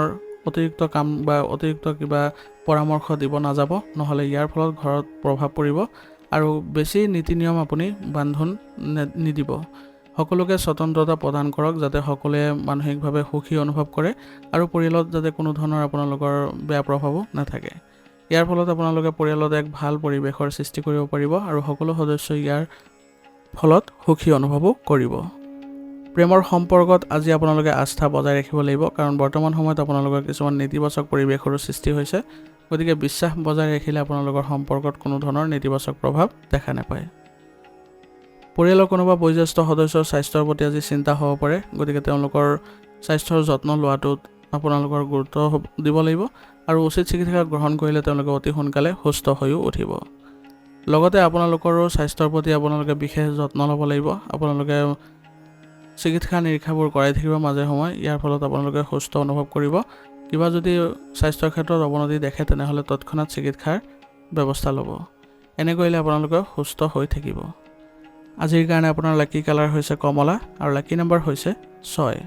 অতিৰিক্ত কাম বা অতিৰিক্ত কিবা পৰামৰ্শ দিব নাযাব, নহ'লে ইয়াৰ ফলত ঘৰত প্ৰভাৱ পৰিব আৰু বেছি নীতি নিয়ম আপুনি বান্ধোন নিদিব। সকলোকে স্বতন্ত্ৰতা প্ৰদান কৰক, যাতে সকলোৱে মানসিকভাৱে সুখী অনুভৱ কৰে আৰু পৰিয়ালত যাতে কোনো ধৰণৰ আপোনালোকৰ বেয়া প্ৰভাৱো নাথাকে। ইয়াৰ ফলত আপোনালোকে পৰিয়ালত এক ভাল পৰিৱেশৰ সৃষ্টি কৰিব পাৰিব আৰু সকলো সদস্যই ইয়াৰ ফলত সুখী অনুভৱো কৰিব। প্ৰেমৰ সম্পৰ্কত আজি আপোনালোকে আস্থা বজাই ৰাখিব লাগিব, কাৰণ বৰ্তমান সময়ত আপোনালোকৰ কিছুমান নেতিবাচক পৰিৱেশৰো সৃষ্টি হৈছে। গতিকে বিশ্বাস বজাই ৰাখিলে আপোনালোকৰ সম্পৰ্কত কোনো ধৰণৰ নেতিবাচক প্ৰভাৱ দেখা নাপায়। পৰিয়ালৰ কোনোবা বয়োজ্যেষ্ঠ সদস্যৰ স্বাস্থ্যৰ প্ৰতি আজি চিন্তা হ'ব পাৰে, গতিকে তেওঁলোকৰ স্বাস্থ্যৰ যত্ন লোৱাটোত আপোনালোকৰ গুৰুত্ব দিব লাগিব আৰু উচিত চিকিৎসা গ্ৰহণ কৰিলে তেওঁলোকে অতি সোনকালে সুস্থ হৈও উঠিব। লগতে আপোনালোকৰো স্বাস্থ্যৰ প্ৰতি আপোনালোকে বিশেষ যত্ন ল'ব লাগিব। আপোনালোকে চিকিৎসা নিৰীক্ষাবোৰ কৰাই থাকিব মাজে সময়ে। ইয়াৰ ফলত আপোনালোকে সুস্থ অনুভৱ কৰিব। কিবা যদি স্বাস্থ্যৰ ক্ষেত্ৰত অৱনতি দেখে তেনেহ'লে তৎক্ষণাত চিকিৎসাৰ ব্যৱস্থা ল'ব। এনে কৰিলে আপোনালোকে সুস্থ হৈ থাকিব। আজিৰ কাৰণে আপোনাৰ লাকি কালাৰ হৈছে কমলা আৰু লাকি নম্বৰ হৈছে 6।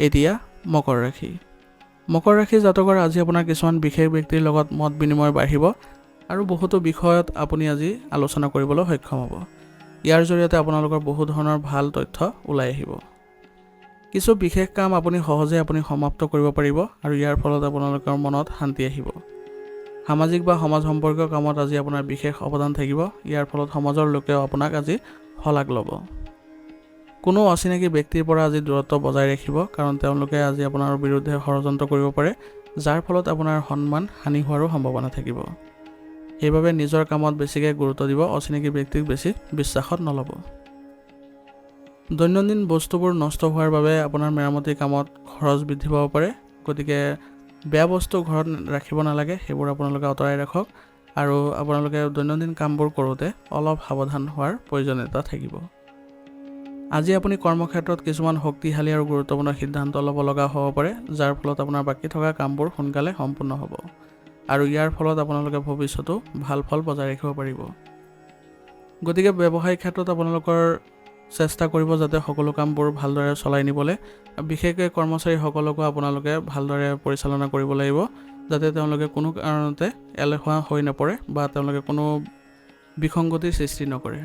এতিয়া মকৰ ৰাশি। মকৰ ৰাশি জাতকৰ আজি আপোনাৰ কিছুমান বিশেষ ব্যক্তিৰ লগত মত বিনিময় বাঢ়িব আৰু বহুতো বিষয়ত আপুনি আজি আলোচনা কৰিবলৈ সক্ষম হ'ব। ইয়াৰ জৰিয়তে আপোনালোকৰ বহু ধৰণৰ ভাল তথ্য ওলাই আহিব। কিছু বিশেষ কাম আপুনি সহজে সমাপ্ত কৰিব পাৰিব আৰু ইয়াৰ ফলত আপোনালোকৰ মনত শান্তি আহিব। সামাজিক বা সমাজ সম্পৰ্কীয় কামত আজি আপোনাৰ বিশেষ অৱদান থাকিব। ইয়াৰ ফলত সমাজৰ লোকেও আপোনাক আজি শলাগ ল'ব। কোনো অচিনাকি ব্যক্তিৰ পৰা আজি দূৰত্ব বজাই ৰাখিব, কাৰণ তেওঁলোকে আজি আপোনাৰ বিৰুদ্ধে ষড়যন্ত্ৰ কৰিব পাৰে, যাৰ ফলত আপোনাৰ সন্মান হানি হোৱাৰো সম্ভাৱনা থাকিব। সেইবাবে নিজৰ কামত বেছিকৈ গুৰুত্ব দিব, অচিনাকি ব্যক্তিক বেছি বিশ্বাসত নল'ব। দৈনন্দিন বস্তুবোৰ নষ্ট হোৱাৰ বাবে আপোনাৰ মেৰামতি কামত খৰচ বৃদ্ধি পাব পাৰে, গতিকে বেয়া বস্তু ঘৰত ৰাখিব নালাগে, সেইবোৰ আপোনালোকে আঁতৰাই ৰাখক আৰু আপোনালোকে দৈনন্দিন কামবোৰ কৰোঁতে অলপ সাৱধান হোৱাৰ প্ৰয়োজনীয়তা থাকিব। আজি আপুনি কৰ্মক্ষেত্ৰত কিছুমান শক্তিশালী আৰু গুৰুত্বপূৰ্ণ সিদ্ধান্ত ল'ব লগা হ'ব পাৰে, যাৰ ফলত আপোনাৰ বাকী থকা কামবোৰ সোনকালে সম্পূৰ্ণ হ'ব আৰু ইয়াৰ ফলত আপোনালোকে ভৱিষ্যতো ভাল ফল বজাই ৰাখিব পাৰিব। গতিকে ব্যৱসায়িক ক্ষেত্ৰত আপোনালোকৰ চেষ্টা কৰিব যাতে সকলো কামবোৰ ভালদৰে চলাই নিবলৈ। বিশেষকৈ কৰ্মচাৰীসকলকো আপোনালোকে ভালদৰে পৰিচালনা কৰিব লাগিব, যাতে তেওঁলোকে কোনো কাৰণতে এলেহুৱা হৈ নপৰে বা তেওঁলোকে কোনো বিসংগতিৰ সৃষ্টি নকৰে।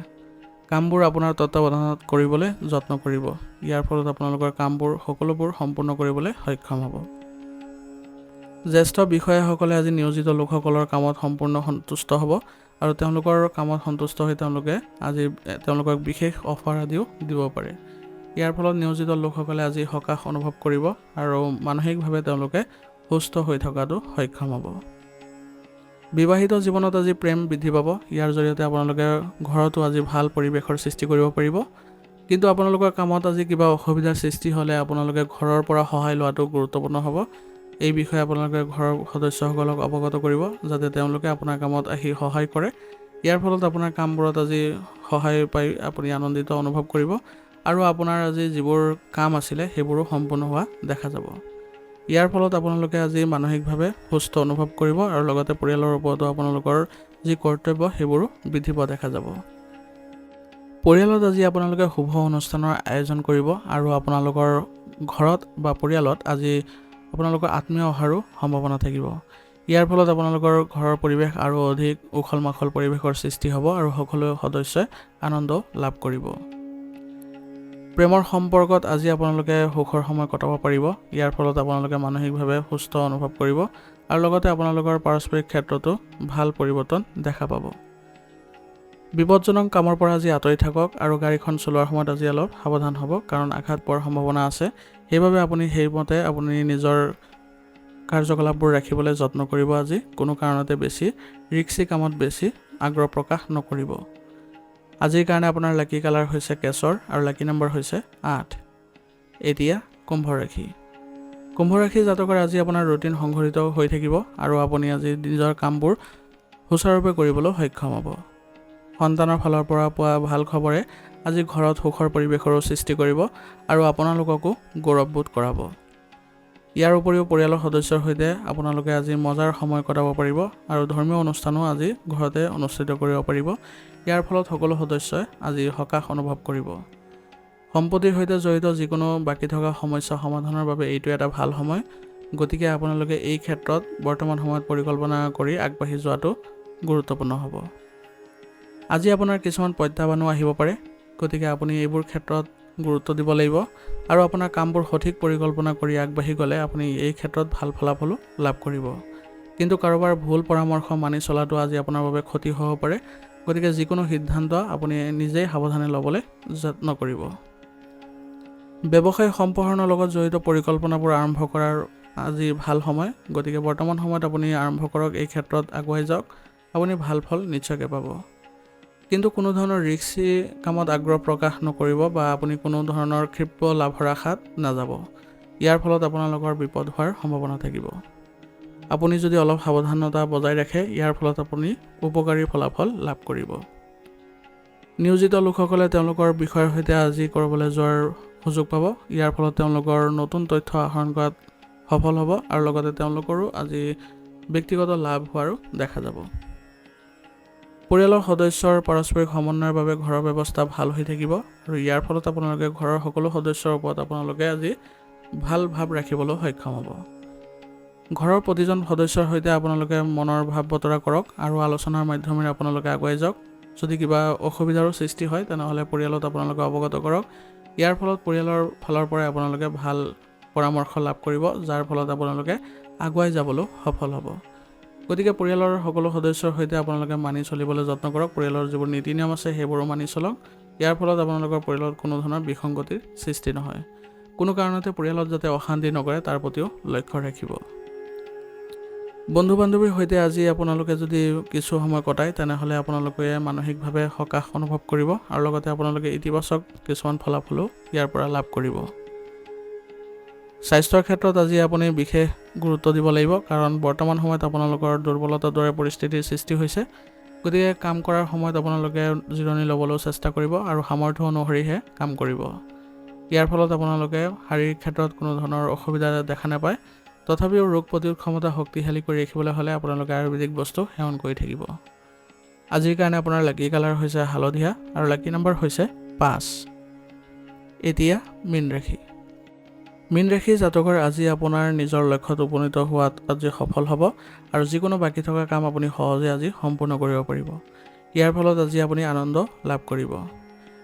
কামবোৰ আপোনাৰ তত্ত্বাৱধানত কৰিবলৈ যত্ন কৰিব। ইয়াৰ ফলত আপোনালোকৰ কামবোৰ সকলোবোৰ সম্পূৰ্ণ কৰিবলৈ সক্ষম হ'ব। জ্যেষ্ঠ বিষয়াসকলে আজি নিয়োজিত লোকসকলৰ কামত সম্পূৰ্ণ সন্তুষ্ট হ'ব আৰু তেওঁলোকৰ কামত সন্তুষ্ট হৈ তেওঁলোকে আজি তেওঁলোকক বিশেষ অফাৰ আদিও দিব পাৰে। ইয়াৰ ফলত নিয়োজিত লোকসকলে আজি সকাহ অনুভৱ কৰিব আৰু মানসিকভাৱে তেওঁলোকে সুস্থ হৈ থকাটো সক্ষম হ'ব। বিবাহিত জীৱনত আজি প্ৰেম বৃদ্ধি পাব। ইয়াৰ জৰিয়তে আপোনালোকে ঘৰতো আজি ভাল পৰিৱেশৰ সৃষ্টি কৰিব পাৰিব। কিন্তু আপোনালোকৰ কামত আজি কিবা অসুবিধাৰ সৃষ্টি হ'লে আপোনালোকে ঘৰৰ পৰা সহায় লোৱাটো গুৰুত্বপূৰ্ণ হ'ব। এই বিষয়ে আপোনালোকে ঘৰৰ সদস্যসকলক অৱগত কৰিব যাতে তেওঁলোকে আপোনাৰ কামত আহি সহায় কৰে। ইয়াৰ ফলত আপোনাৰ কামবোৰত আজি সহায় পাই আপুনি আনন্দিত অনুভৱ কৰিব আৰু আপোনাৰ আজি যিবোৰ কাম আছিলে সেইবোৰো সম্পূৰ্ণ হোৱা দেখা যাব। ইয়াৰ ফলত আপোনালোকে আজি মানসিকভাৱে সুস্থ অনুভৱ কৰিব আৰু লগতে পৰিয়ালৰ ওপৰতো আপোনালোকৰ যি কৰ্তব্য সেইবোৰো বৃদ্ধি পোৱা দেখা যাব। পৰিয়ালত আজি আপোনালোকে শুভ অনুষ্ঠানৰ আয়োজন কৰিব আৰু আপোনালোকৰ ঘৰত বা পৰিয়ালত আজি আপোনালোকৰ আত্মীয় অহাৰো সম্ভাৱনা থাকিব। ইয়াৰ ফলত আপোনালোকৰ ঘৰৰ পৰিৱেশ আৰু অধিক উখল মাখল পৰিৱেশৰ সৃষ্টি হ'ব আৰু সকলো সদস্যই আনন্দ লাভ কৰিব। প্ৰেমৰ সম্পৰ্কত আজি আপোনালোকে সুখৰ সময় কটাব পাৰিব। ইয়াৰ ফলত আপোনালোকে মানসিকভাৱে সুস্থ অনুভৱ কৰিব আৰু লগতে আপোনালোকৰ পাৰস্পৰিক ক্ষেত্ৰতো ভাল পৰিৱৰ্তন দেখা পাব। বিপদজনক কামৰ পৰা আজি আঁতৰি থাকক আৰু গাড়ীখন চলোৱাৰ সময়ত আজি অলপ সাৱধান হ'ব কাৰণ আঘাত পোৱাৰ সম্ভাৱনা আছে। সেইবাবে আপুনি সেইমতে আপুনি নিজৰ কাৰ্যকলাপবোৰ ৰাখিবলৈ যত্ন কৰিব। আজি কোনো কাৰণতে বেছি ৰিস্কি কামত বেছি আগ্ৰহ প্ৰকাশ নকৰিব। আজিৰ কাৰণে আপোনাৰ লাকি কালাৰ হৈছে কেশৰ আৰু লাকি নম্বৰ হৈছে 8। এতিয়া কুম্ভ ৰাশি। কুম্ভ ৰাশি জাতকৰ আজি আপোনাৰ ৰুটিন সংঘটিত হৈ থাকিব আৰু আপুনি আজি নিজৰ কামবোৰ সুচাৰুৰূপে কৰিবলৈ সক্ষম হ'ব। সন্তানৰ ফালৰ পৰা পোৱা ভাল খবৰে আজি ঘৰত সুখৰ পৰিৱেশৰো সৃষ্টি কৰিব আৰু আপোনালোককো গৌৰৱবোধ কৰাব। ইয়াৰ উপৰিও পৰিয়ালৰ সদস্যৰ সৈতে আপোনালোকে আজি মজাৰ সময় কটাব পাৰিব আৰু ধৰ্মীয় অনুষ্ঠানো আজি ঘৰতে অনুষ্ঠিত কৰিব পাৰিব। ইয়াৰ ফলত সকলো সদস্যই আজি সকাহ অনুভৱ কৰিব। সম্পত্তিৰ সৈতে জড়িত যিকোনো বাকী থকা সমস্যা সমাধানৰ বাবে এইটো এটা ভাল সময়। গতিকে আপোনালোকে এই ক্ষেত্ৰত বৰ্তমান সময়ত পৰিকল্পনা কৰি আগবাঢ়ি যোৱাটো গুৰুত্বপূৰ্ণ হ'ব। আজি আপোনাৰ কিছুমান প্ৰত্যাহ্বানো আহিব পাৰে, গতিকে আপুনি এইবোৰ ক্ষেত্ৰত গুৰুত্ব দিব লাগিব আৰু আপোনাৰ কামবোৰ সঠিক পৰিকল্পনা কৰি আগবাঢ়ি গ'লে আপুনি এই ক্ষেত্ৰত ভাল ফলাফলো লাভ কৰিব। কিন্তু কাৰোবাৰ ভুল পৰামৰ্শ মানি চলাটো আজি আপোনাৰ বাবে ক্ষতি হ'ব পাৰে। গতিকে যিকোনো সিদ্ধান্ত আপুনি নিজেই সাৱধানে ল'বলৈ যত্ন কৰিব। ব্যৱসায় সম্প্ৰসাৰণৰ লগত জড়িত পৰিকল্পনাবোৰ আৰম্ভ কৰাৰ আজি ভাল সময়। গতিকে বৰ্তমান সময়ত আপুনি আৰম্ভ কৰক, এই ক্ষেত্ৰত আগুৱাই যাওক, আপুনি ভাল ফল নিশ্চয়কৈ পাব। কিন্তু কোনো ধৰণৰ ৰিস্কি কামত আগ্ৰহ প্ৰকাশ নকৰিব বা আপুনি কোনো ধৰণৰ ক্ষিপ্ৰ লাভৰ আশাত নাযাব। ইয়াৰ ফলত আপোনালোকৰ বিপদ হোৱাৰ সম্ভাৱনা থাকিব। আপুনি যদি অলপ সাৱধানতা বজাই ৰাখে ইয়াৰ ফলত আপুনি উপকাৰী ফলাফল লাভ কৰিব। নিয়োজিত লোকসকলে তেওঁলোকৰ বিষয়ৰ সৈতে আজি কৰিবলৈ যোৱাৰ সুযোগ পাব। ইয়াৰ ফলত তেওঁলোকৰ নতুন তথ্য আহৰণ কৰাত সফল হ'ব আৰু লগতে তেওঁলোকৰো আজি ব্যক্তিগত লাভ হোৱাৰো দেখা যাব। পৰিয়ালৰ সদস্যৰ পাৰস্পৰিক সমন্বয়ৰ বাবে ঘৰৰ ব্যৱস্থা ভাল হৈ থাকিব আৰু ইয়াৰ ফলত আপোনালোকে ঘৰৰ সকলো সদস্যৰ ওপৰত আপোনালোকে আজি ভাল ভাৱ ৰাখিবলৈ সক্ষম হ'ব। ঘৰৰ প্ৰতিজন সদস্যৰ সৈতে আপোনালোকে মনৰ ভাৱ বতৰা কৰক আৰু আলোচনাৰ মাধ্যমেৰে আপোনালোকে আগুৱাই যাওক। যদি কিবা অসুবিধাৰো সৃষ্টি হয় তেনেহ'লে পৰিয়ালত আপোনালোকে অৱগত কৰক। ইয়াৰ ফলত পৰিয়ালৰ ফালৰ পৰাই আপোনালোকে ভাল পৰামৰ্শ লাভ কৰিব, যাৰ ফলত আপোনালোকে আগুৱাই যাবলৈ সফল হ'ব। গতিকে পৰিয়ালৰ সকলো সদস্যৰ সৈতে আপোনালোকে মানি চলিবলৈ যত্ন কৰক। পৰিয়ালৰ যিবোৰ নীতি নিয়ম আছে সেইবোৰো মানি চলক। ইয়াৰ ফলত আপোনালোকৰ পৰিয়ালত কোনো ধৰণৰ বিসংগতিৰ সৃষ্টি নহয়। কোনো কাৰণতে পৰিয়ালত যাতে অশান্তি নকৰে তাৰ প্ৰতিও লক্ষ্য ৰাখিব। বন্ধু বান্ধৱীৰ সৈতে আজি আপোনালোকে যদি কিছু সময় কটায় তেনেহ'লে আপোনালোকে মানসিকভাৱে সকাহ অনুভৱ কৰিব আৰু লগতে আপোনালোকে ইতিবাচক কিছুমান ফলাফলো ইয়াৰ পৰা লাভ কৰিব। স্বাস্থ্যৰ ক্ষেত্ৰত আজি আপুনি বিশেষ গুৰুত্ব দিব লাগিব কাৰণ বৰ্তমান সময়ত আপোনালোকৰ দুৰ্বলতাৰ দৰে পৰিস্থিতিৰ সৃষ্টি হৈছে। গতিকে কাম কৰাৰ সময়ত আপোনালোকে জিৰণি ল'বলৈও চেষ্টা কৰিব আৰু সামৰ্থ্য অনুসৰিহে কাম কৰিব। ইয়াৰ ফলত আপোনালোকে শাৰীৰিক ক্ষেত্ৰত কোনো ধৰণৰ অসুবিধা দেখা নাপায়। তথাপিও ৰোগ প্ৰতিৰোধ ক্ষমতা শক্তিশালী কৰি ৰাখিবলৈ হ'লে আপোনালোকে আয়ুৰ্বেদিক বস্তু সেৱন কৰি থাকিব। আজিৰ কাৰণে আপোনাৰ লাকি কালাৰ হৈছে হালধীয়া আৰু লাকি নম্বৰ হৈছে 5। এতিয়া মীন ৰাশি। মীন ৰাশি জাতকৰ আজি আপোনাৰ নিজৰ লক্ষ্যত উপনীত হোৱাত আজি সফল হ'ব আৰু যিকোনো বাকী থকা কাম আপুনি সহজে আজি সম্পূৰ্ণ কৰিব পাৰিব। ইয়াৰ ফলত আজি আপুনি আনন্দ লাভ কৰিব।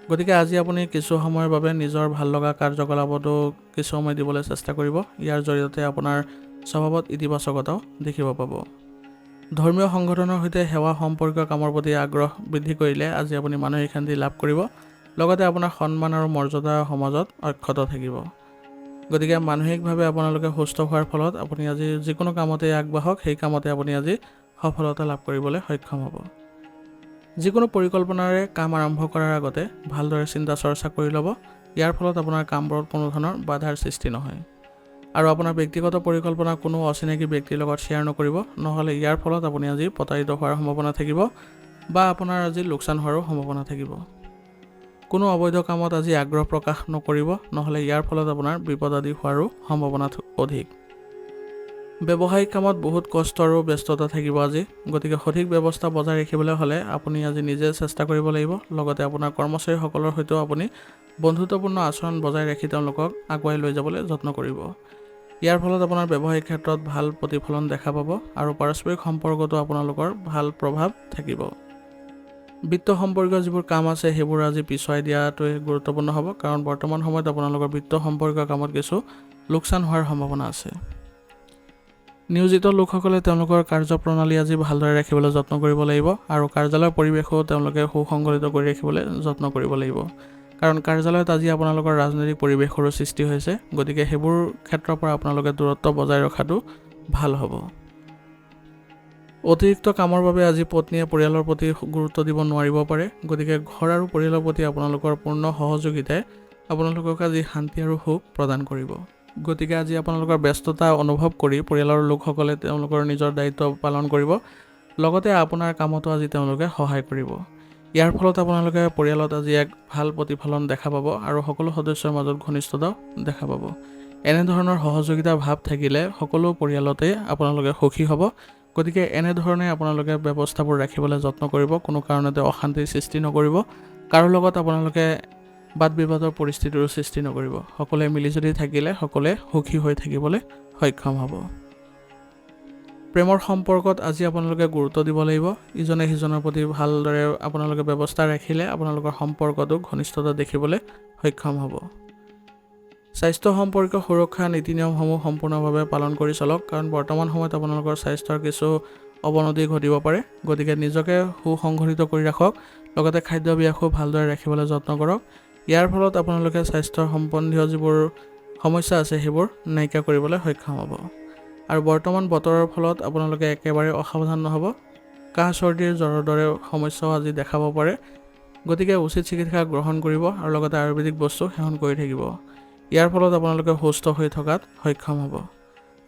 গতিকে আজি আপুনি কিছু সময়ৰ বাবে নিজৰ ভাল লগা কাৰ্যকলাপতো কিছু সময় দিবলৈ চেষ্টা কৰিব। ইয়াৰ জৰিয়তে আপোনাৰ স্বভাৱত ইতিবাচকতাও দেখিব পাব। ধৰ্মীয় সংগঠনৰ সৈতে সেৱা সম্পৰ্কীয় কামৰ প্ৰতি আগ্ৰহ বৃদ্ধি কৰিলে আজি আপুনি মানসিক শান্তি লাভ কৰিব। লগতে আপোনাৰ সন্মান আৰু মৰ্যাদা সমাজত অক্ষত থাকিব। গতিকে মানসিকভাৱে আপোনালোকে সুস্থ হোৱাৰ ফলত আপুনি আজি যিকোনো কামতে আগবাঢ়ক, সেই কামতে আপুনি আজি সফলতা লাভ কৰিবলৈ সক্ষম হ'ব। যিকোনো পৰিকল্পনাৰে কাম আৰম্ভ কৰাৰ আগতে ভালদৰে চিন্তা চৰ্চা কৰি ল'ব। ইয়াৰ ফলত আপোনাৰ কামবোৰত কোনো ধৰণৰ বাধাৰ সৃষ্টি নহয়। আৰু আপোনাৰ ব্যক্তিগত পৰিকল্পনা কোনো অচিনাকি ব্যক্তিৰ লগত শ্বেয়াৰ নকৰিব, নহ'লে ইয়াৰ ফলত আপুনি আজি প্ৰতাৰিত হোৱাৰ সম্ভাৱনা থাকিব বা আপোনাৰ আজি লোকচান হোৱাৰো সম্ভাৱনা থাকিব। কোনো অবৈধ কামত আজি আগ্ৰহ প্ৰকাশ নকৰিব, নহ'লে ইয়াৰ ফলত আপোনাৰ বিপদ আদি হোৱাৰো সম্ভাৱনা অধিক। ব্যৱসায়িক কামত বহুত কষ্ট আৰু ব্যস্ততা থাকিব আজি, গতিকে সঠিক ব্যৱস্থা বজাই ৰাখিবলৈ হ'লে আপুনি আজি নিজে চেষ্টা কৰিব লাগিব। লগতে আপোনাৰ কৰ্মচাৰীসকলৰ সৈতেও আপুনি বন্ধুত্বপূৰ্ণ আচৰণ বজাই ৰাখি তেওঁলোকক আগুৱাই লৈ যাবলৈ যত্ন কৰিব। ইয়াৰ ফলত আপোনাৰ ব্যৱসায়িক ক্ষেত্ৰত ভাল প্ৰতিফলন দেখা পাব আৰু পাৰস্পৰিক সম্পৰ্কতো আপোনালোকৰ ভাল প্ৰভাৱ থাকিব। বিত্ত সম্পৰ্কীয় যিবোৰ কাম আছে সেইবোৰ আজি পিছুৱাই দিয়াটোৱে গুৰুত্বপূৰ্ণ হ'ব, কাৰণ বৰ্তমান সময়ত আপোনালোকৰ বিত্ত সম্পৰ্কীয় কামত কিছু লোকচান হোৱাৰ সম্ভাৱনা আছে। নিয়োজিত লোকসকলে তেওঁলোকৰ কাৰ্যপ্ৰণালী আজি ভালদৰে ৰাখিবলৈ যত্ন কৰিব লাগিব আৰু কাৰ্যালয়ৰ পৰিৱেশো তেওঁলোকে সুসংগঠিত কৰি ৰাখিবলৈ যত্ন কৰিব লাগিব, কাৰণ কাৰ্যালয়ত আজি আপোনালোকৰ ৰাজনৈতিক পৰিৱেশৰো সৃষ্টি হৈছে, গতিকে সেইবোৰ ক্ষেত্ৰৰ পৰা আপোনালোকে দূৰত্ব বজাই ৰখাটো ভাল হ'ব। অতিৰিক্ত কামৰ বাবে আজি পত্নীয়ে পৰিয়ালৰ প্ৰতি গুৰুত্ব দিব নোৱাৰিব পাৰে, গতিকে ঘৰ আৰু পৰিয়ালৰ প্ৰতি আপোনালোকৰ পূৰ্ণ সহযোগিতাই আপোনালোকক আজি শান্তি আৰু সুখ প্ৰদান কৰিব। গতিকে আজি আপোনালোকৰ ব্যস্ততা অনুভৱ কৰি পৰিয়ালৰ লোকসকলে তেওঁলোকৰ নিজৰ দায়িত্ব পালন কৰিব, লগতে আপোনাৰ কামতো আজি তেওঁলোকে সহায় কৰিব। ইয়াৰ ফলত আপোনালোকে পৰিয়ালত আজি এক ভাল প্ৰতিফলন দেখা পাব আৰু সকলো সদস্যৰ মাজত ঘনিষ্ঠতা দেখা পাব। এনেধৰণৰ সহযোগিতাৰ ভাৱ থাকিলে সকলো পৰিয়ালতে আপোনালোকে সুখী হ'ব। গতিকে এনেধৰণে আপোনালোকে ব্যৱস্থাবোৰ ৰাখিবলৈ যত্ন কৰিব, কোনো কাৰণতে অশান্তিৰ সৃষ্টি নকৰিব, কাৰো লগত আপোনালোকে বাদ বিবাদৰ পৰিস্থিতিৰো সৃষ্টি নকৰিব। সকলোৱে মিলিজুলি থাকিলে সকলোৱে সুখী হৈ থাকিবলৈ সক্ষম হ'ব। প্ৰেমৰ সম্পৰ্কত আজি আপোনালোকে গুৰুত্ব দিব লাগিব। ইজনে সিজনৰ প্ৰতি ভালদৰে আপোনালোকে ব্যৱস্থা ৰাখিলে আপোনালোকৰ সম্পৰ্কটো ঘনিষ্ঠতা দেখিবলৈ সক্ষম হ'ব। স্বাস্থ্য সম্পৰ্কীয় সুৰক্ষা নীতি নিয়মসমূহ সম্পূৰ্ণভাৱে পালন কৰি চলক, কাৰণ বৰ্তমান সময়ত আপোনালোকৰ স্বাস্থ্যৰ কিছু অৱনতি ঘটিব পাৰে। গতিকে নিজকে সুসংগঠিত কৰি ৰাখক, লগতে খাদ্যাভ্যাসো ভালদৰে ৰাখিবলৈ যত্ন কৰক। ইয়াৰ ফলত আপোনালোকে স্বাস্থ্যৰ সম্বন্ধীয় যিবোৰ সমস্যা আছে সেইবোৰ নাইকিয়া কৰিবলৈ সক্ষম হ'ব। আৰু বৰ্তমান বতৰৰ ফলত আপোনালোকে একেবাৰে অসাৱধান নহ'ব। কাহ চৰ্দিৰ জ্বৰৰ দৰে সমস্যাও আজি দেখাব পাৰে, গতিকে উচিত চিকিৎসা গ্ৰহণ কৰিব আৰু লগতে আয়ুৰ্বেদিক বস্তু সেৱন কৰি থাকিব। ইয়াৰ ফলত আপোনালোকে সুস্থ হৈ থকাত সক্ষম হ'ব।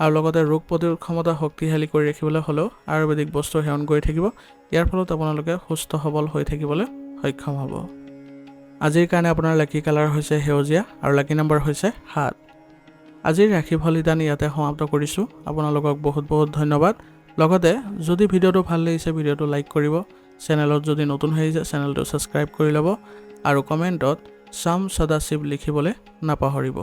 আৰু লগতে ৰোগ প্ৰতিৰোধ ক্ষমতা শক্তিশালী কৰি ৰাখিবলৈ হ'লেও আয়ুৰ্বেদিক বস্তু সেৱন কৰি থাকিব। ইয়াৰ ফলত আপোনালোকে সুস্থ সবল হৈ থাকিবলৈ সক্ষম হ'ব। আজিৰ কাৰণে আপোনাৰ লাকি কালাৰ হৈছে সেউজীয়া আৰু লাকি নম্বৰ হৈছে 7। আজিৰ ৰাশিফল নিদান ইয়াতে সমাপ্ত কৰিছোঁ। আপোনালোকক বহুত বহুত ধন্যবাদ। লগতে যদি ভিডিঅ'টো ভাল লাগিছে ভিডিঅ'টো লাইক কৰিব, চেনেলত যদি নতুন হৈ আহিছে চেনেলটো ছাবস্ক্ৰাইব কৰি ল'ব আৰু কমেণ্টত শ্যাম সদাশিৱ লিখিবলৈ নাপাহৰিব।